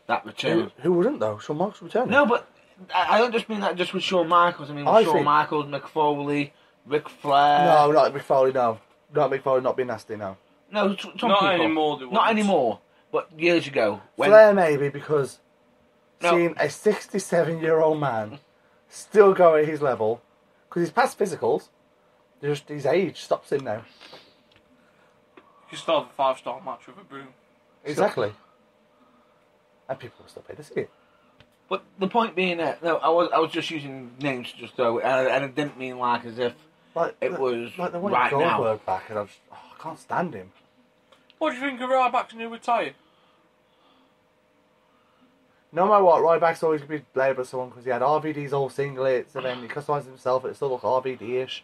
that return. Who wouldn't though? Shawn Michaels returning. No, but I don't just mean that just with Shawn Michaels. I mean with I Shawn think- Michaels, Mick Foley, Ric Flair. No, not Mick Foley. No, not Mick Foley. Not being nasty. No. No, some Not people. anymore, they Not wouldn't. anymore. But years ago, when Flair maybe because No. seeing a 67-year-old man still go at his level because he's past physicals. Just his age stops him now. You still have a 5-star match with a broom. Exactly. And people will still pay to see it. But the point being that no, I was just using names just though, and I didn't mean like as if It was like they wanted right now. Goldberg back, and I can't stand him. What do you think of Ryback's new retire? No matter what, Ryback's always going to be labelled as someone because he had RVD's old singlets and then he customised himself and it still looked RVD-ish.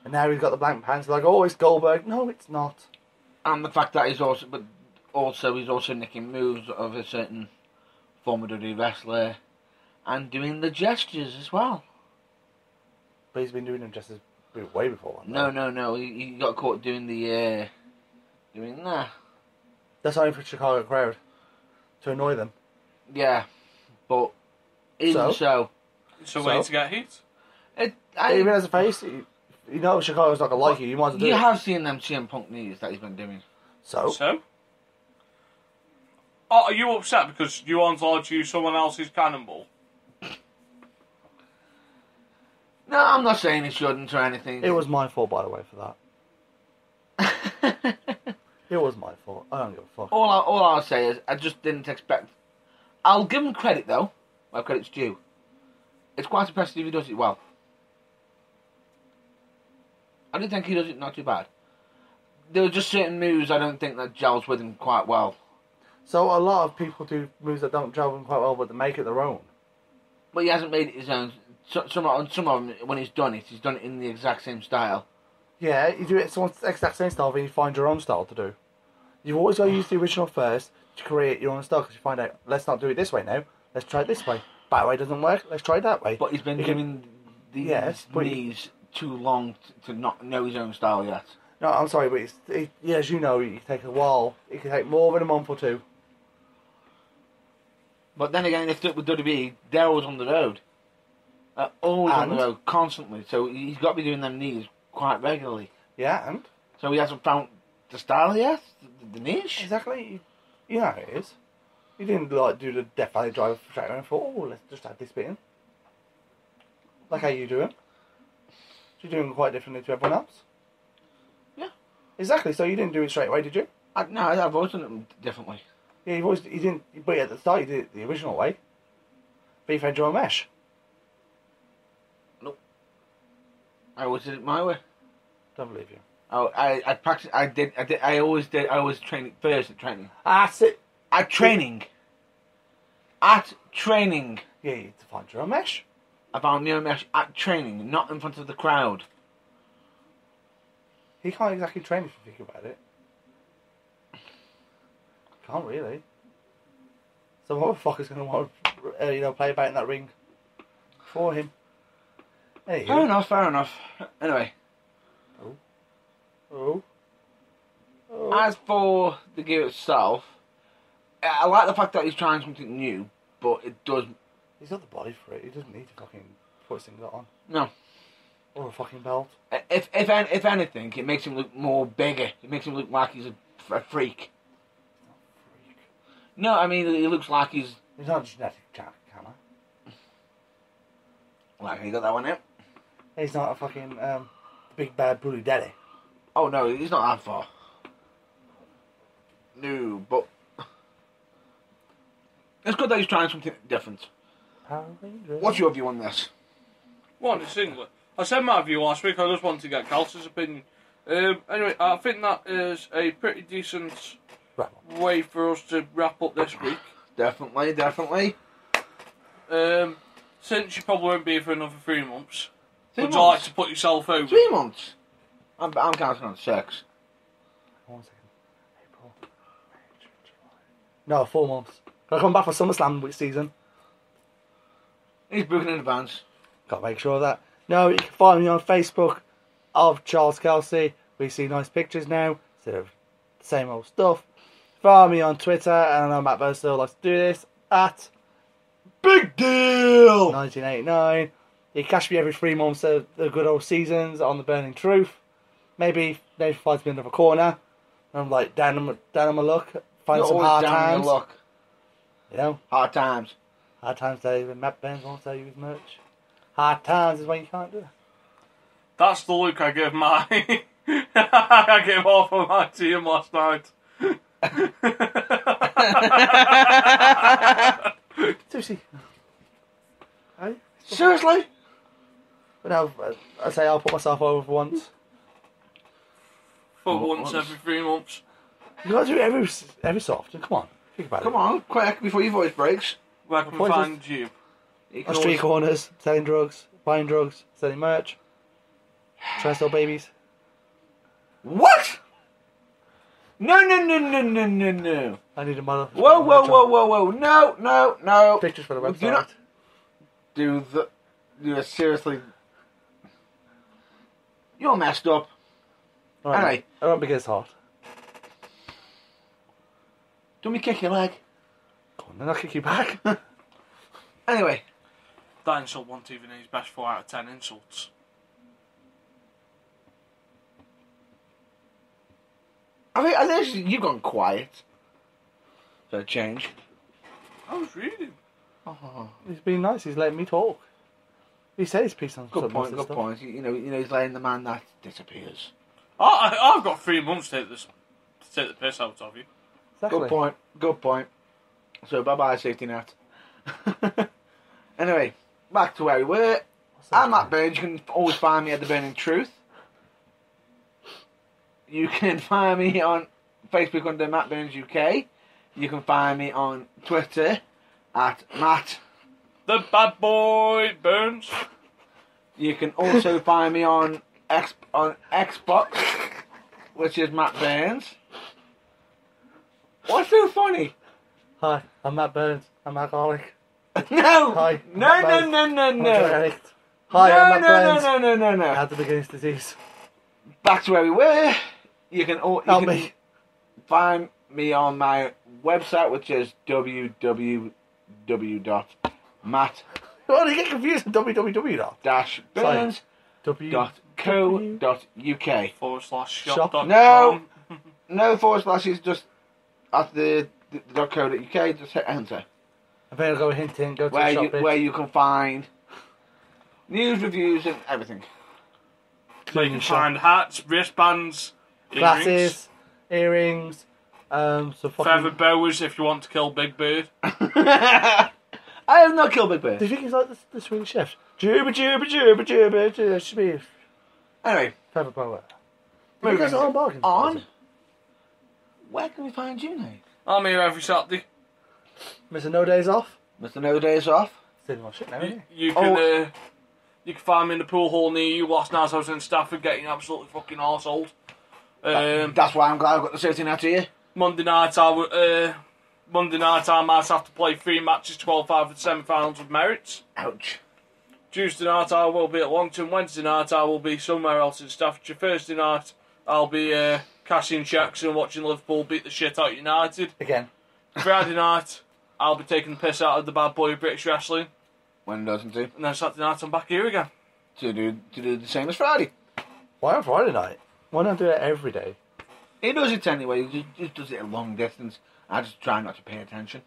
And now he's got the blank pants. Like, oh, it's Goldberg. No, it's not. And the fact that he's also nicking moves of a certain former WWE wrestler and doing the gestures as well. But he's been doing them just as way before that. No. He got caught doing the doing that. That's only for the Chicago crowd to annoy them. Yeah, but even so, way to get heat. Even as a face, you know Chicago's not gonna like you. You might as well do you it. have seen them CM Punk knees that he's been doing. So are you upset because you aren't allowed to use someone else's cannonball? No, I'm not saying he shouldn't or anything. it was my fault, by the way, for that. It was my fault. I don't give a fuck. All I'll say is I just didn't expect. I'll give him credit though. Where credit's due. It's quite impressive if he does it well. I do think he does it not too bad. There are just certain moves I don't think that gels with him quite well. So a lot of people do moves that don't gel them quite well, but they make it their own. But he hasn't made it his own. Some of them, when he's done it in the exact same style. Yeah, you do it someone's exact same style, then you find your own style to do. You've always got to use the original first to create your own style, because you find out, let's not do it this way now, let's try it this way. That way doesn't work, let's try it that way. But he's been doing these knees too long to not know his own style yet. No, I'm sorry, but as you know, it can take a while. It can take more than a month or two. But then again, if it with WWE, they're always on the road. Always on the road, constantly. So he's got to be doing them knees quite regularly. Yeah, and? So he hasn't found the style yet? The niche? Exactly. You know how it is. You didn't do the Death Valley Drive straight away and thought, oh, let's just add this bit in. Like how you do it. You're doing it quite differently to everyone else. Yeah. Exactly, so you didn't do it straight away, did you? No, I've always done it differently. Yeah, you didn't, but at the start you did it the original way. But you've had your own mesh. Nope. I always did it my way. Don't believe you. Oh, I practiced. I always did. I always trained first at training. That's it. At training. At training. Yeah, you need to find your own mesh. I found Neo Mesh at training, not in front of the crowd. He can't exactly train if you think about it. Can't really. So motherfucker's going to want to, play about in that ring for him. Anywho. Fair enough. Anyway. Oh. As for the gear itself, I like the fact that he's trying something new, but it does. He's got the body for it. He doesn't need to fucking put a singlet on. No. Or a fucking belt. If anything, it makes him look more bigger. It makes him look like he's a freak. No, I mean, he looks like he's not a genetic camera. Like, you got that one out? He's not a fucking big bad bully daddy. Oh no, he's not that far. No, but it's good that he's trying something different. What's your view on this? One, it's singlet. I said my view last week, I just wanted to get Cal's opinion. Anyway, I think that is a pretty decent way for us to wrap up this week. Definitely. Since you probably won't be here for another 3 months, would 3 you like to put yourself over? 3 months? I'm counting on 6. 1 second. April, May, June, July. No, 4 months. Gotta come back for SummerSlam season. He's booking in advance. Gotta make sure of that. No, you can find me on Facebook of Charles Kelsey. We see nice pictures now instead of the same old stuff. Follow me on Twitter, and I know Matt Burstow likes to do this, at Big Deal 1989. You catch me every 3 months of the good old seasons on the Burning Truth. Maybe finds me another corner. I'm like down on my luck, find some hard times. You know, hard times. Hard times, Dave, and Matt Burns won't sell you as much. Hard times is what you can't do. That's the look I gave my I gave off of my team last night. Seriously. Hey? Seriously? But no, I say I'll put myself over for once. For Oh, once every 3 months. You gotta do it every so often. Come on, think about Come it. on, quick, before your voice breaks. Where can we What is find you? You On can street always- corners, selling drugs, buying drugs, selling merch, trying to sell babies. What? No. I need a mother. Whoa. No. Pictures for the website. Do not do the. You are seriously. You're messed up. Right, Anyway. I don't think it's hot. Do me kick your leg. Go on, then I'll kick you back. Anyway. That insult wasn't even his best 4 out of 10 insults. I mean, at least you've gone quiet. For a change. I was reading. Oh, He's been nice. He's letting me talk. He said his piece on good something point. and Good stuff. point. You know, he's letting the man that disappears. I've got 3 months to take the piss out of you. Exactly. Good point. Good point. So bye bye, safety net. Anyway, back to where we were. What's that? I'm Matt Burns. You can always find me at The Burning Truth. You can find me on Facebook under Matt Burns UK. You can find me on Twitter at Matt. The bad boy Burns. You can also find me on Xbox, which is Matt Burns. What's so funny? Hi, I'm Matt Burns. I'm alcoholic. No! Hi, No. I'm a drug No, addict. Hi, I'm Matt Burns. no. I had the beginnings disease. Back to where we were. You can Help me. find me on my website, which is www.matt-burns.co.uk. Well, you get confused with www. /shop.com. No. No forward slashes, just at the .co.uk, just hit enter. I think I'll go hinting, go to the shop bit. Where you can find news, reviews, and everything. So you can shop. find hats, wristbands, earrings, Glasses, earrings, some feather fucking... boas if you want to kill Big Bird. I have not killed Big Bird. Do you think he's like the Swedish chef? Juba. That should be a Anyway, feather boa. You moving guys are on bargains. on. Where can we find you, Nate? I'm here every Saturday. Mr. No Days Off. Mr. No Days Off. Still my shit now, isn't he? You can you can find me in the pool hall near you. Last night I was in Stafford getting absolutely fucking arseholed. That's why I'm glad I've got the safety net here. Monday night I might have to play 3 matches to qualify for the semi-finals of Merits. Ouch. Tuesday night I will be at Longton. Wednesday night I will be somewhere else in Staffordshire. Thursday night I'll be cashing checks and watching Liverpool beat the shit out of United. Again. Friday night I'll be taking the piss out of the bad boy of British wrestling. When doesn't he? And then Saturday night I'm back here again. To do the same as Friday. Why on Friday night? Why not do it every day? He does it anyway. He just does it a long distance. I just try not to pay attention.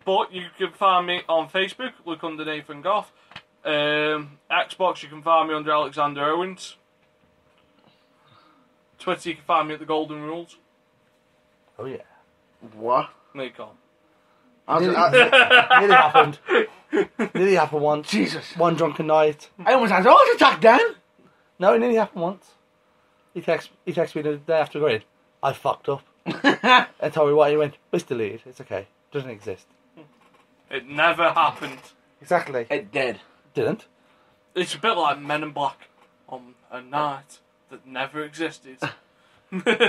But you can find me on Facebook, look under Nathan Goff. Xbox, you can find me under Alexander Owens. Twitter, you can find me at the Golden Rules. Oh yeah. What? There you go. Nearly happened. Nearly happened once. Jesus. One drunken night. I almost had a heart attack then. No, it nearly happened once. He texted me the day after going, I fucked up. And told me why. He went, it's deleted. It's okay. Doesn't exist. It never happened. Exactly. It did. Didn't. It's a bit like Men in Black on a night that never existed.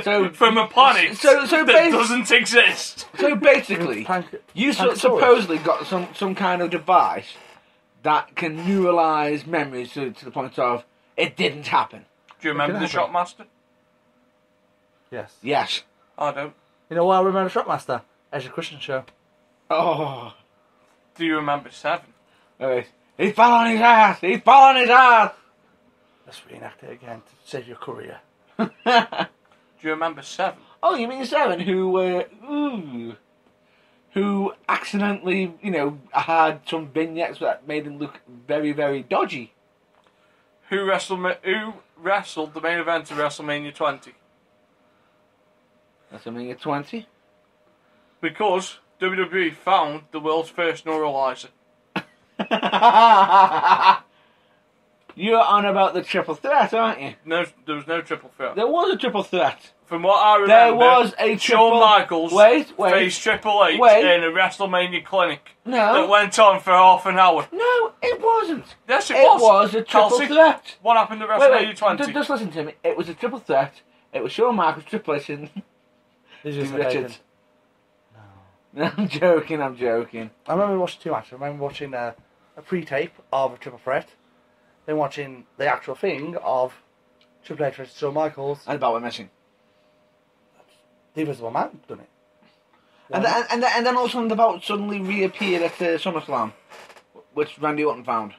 So- From a planet so that basi- doesn't exist. So basically, you Prank supposedly got some kind of device that can neuralize memories to the point of it didn't happen. Do you remember the happen? Shopmaster? Yes. Yes. I don't. You know why I remember Shopmaster? Ezra Christian show. Oh. Do you remember Seven? Alright. He fell on his ass. He fell on his ass. Let's reenact it again to save your career. Do you remember Seven? Oh, you mean Seven, who accidentally, had some vignettes that made him look very, very dodgy. Who wrestled the main event of WrestleMania 20? WrestleMania 20. Because WWE found the world's first neuralizer. You're on about the triple threat, aren't you? No, there was no triple threat. There was a triple threat. From what I remember, There was a triple... Shawn Michaels Wait. faced Triple H Wait. in a WrestleMania clinic No. that went on for half an hour. No, it wasn't. Yes, it It was. was a triple Kelsey, threat. what happened at Wait, WrestleMania 20? Just listen to me. It was a triple threat. It was Shawn Michaels, Triple H, and This is Steve Richards. No, I'm joking. I remember watching two matches. I remember watching a pre-tape of a triple threat, then watching the actual thing of Triple H versus Shawn Michaels. And about we're missing. The Invisible Man done it. And then also the bout suddenly reappeared at SummerSlam, which Randy Orton found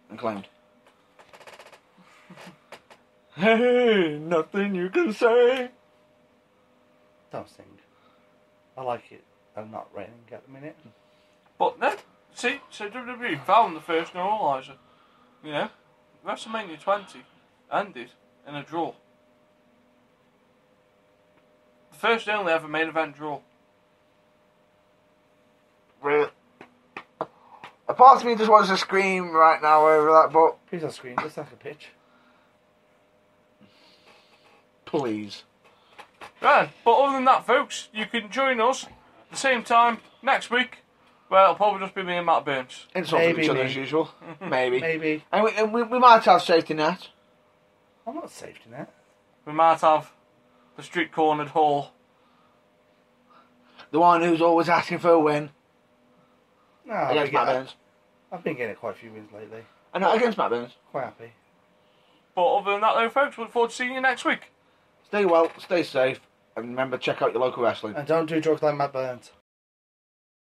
and claimed. Hey, nothing you can say. Don't sing. I like it. I'm not raining at the minute. But no, see, so WWE found the first normalizer. You know, WrestleMania 20 ended in a draw. The first and only ever main event draw. Really? A part of me just wants to scream right now over that, but Please don't scream, just like a pitch. please. Right, but other than that, folks, you can join us at the same time next week. Well, it'll probably just be me and Matt Burns. Insulting Maybe each other me. as usual. Maybe. Maybe. And we might have safety net. I'm not safety net. We might have the street cornered hall. The one who's always asking for a win. No, Against Matt Burns. I've been getting quite a few wins lately. And against Matt Burns. Quite happy. But other than that, though, folks, look forward to seeing you next week. Stay well, stay safe, and remember, check out your local wrestling. And don't do drugs like Matt Burns.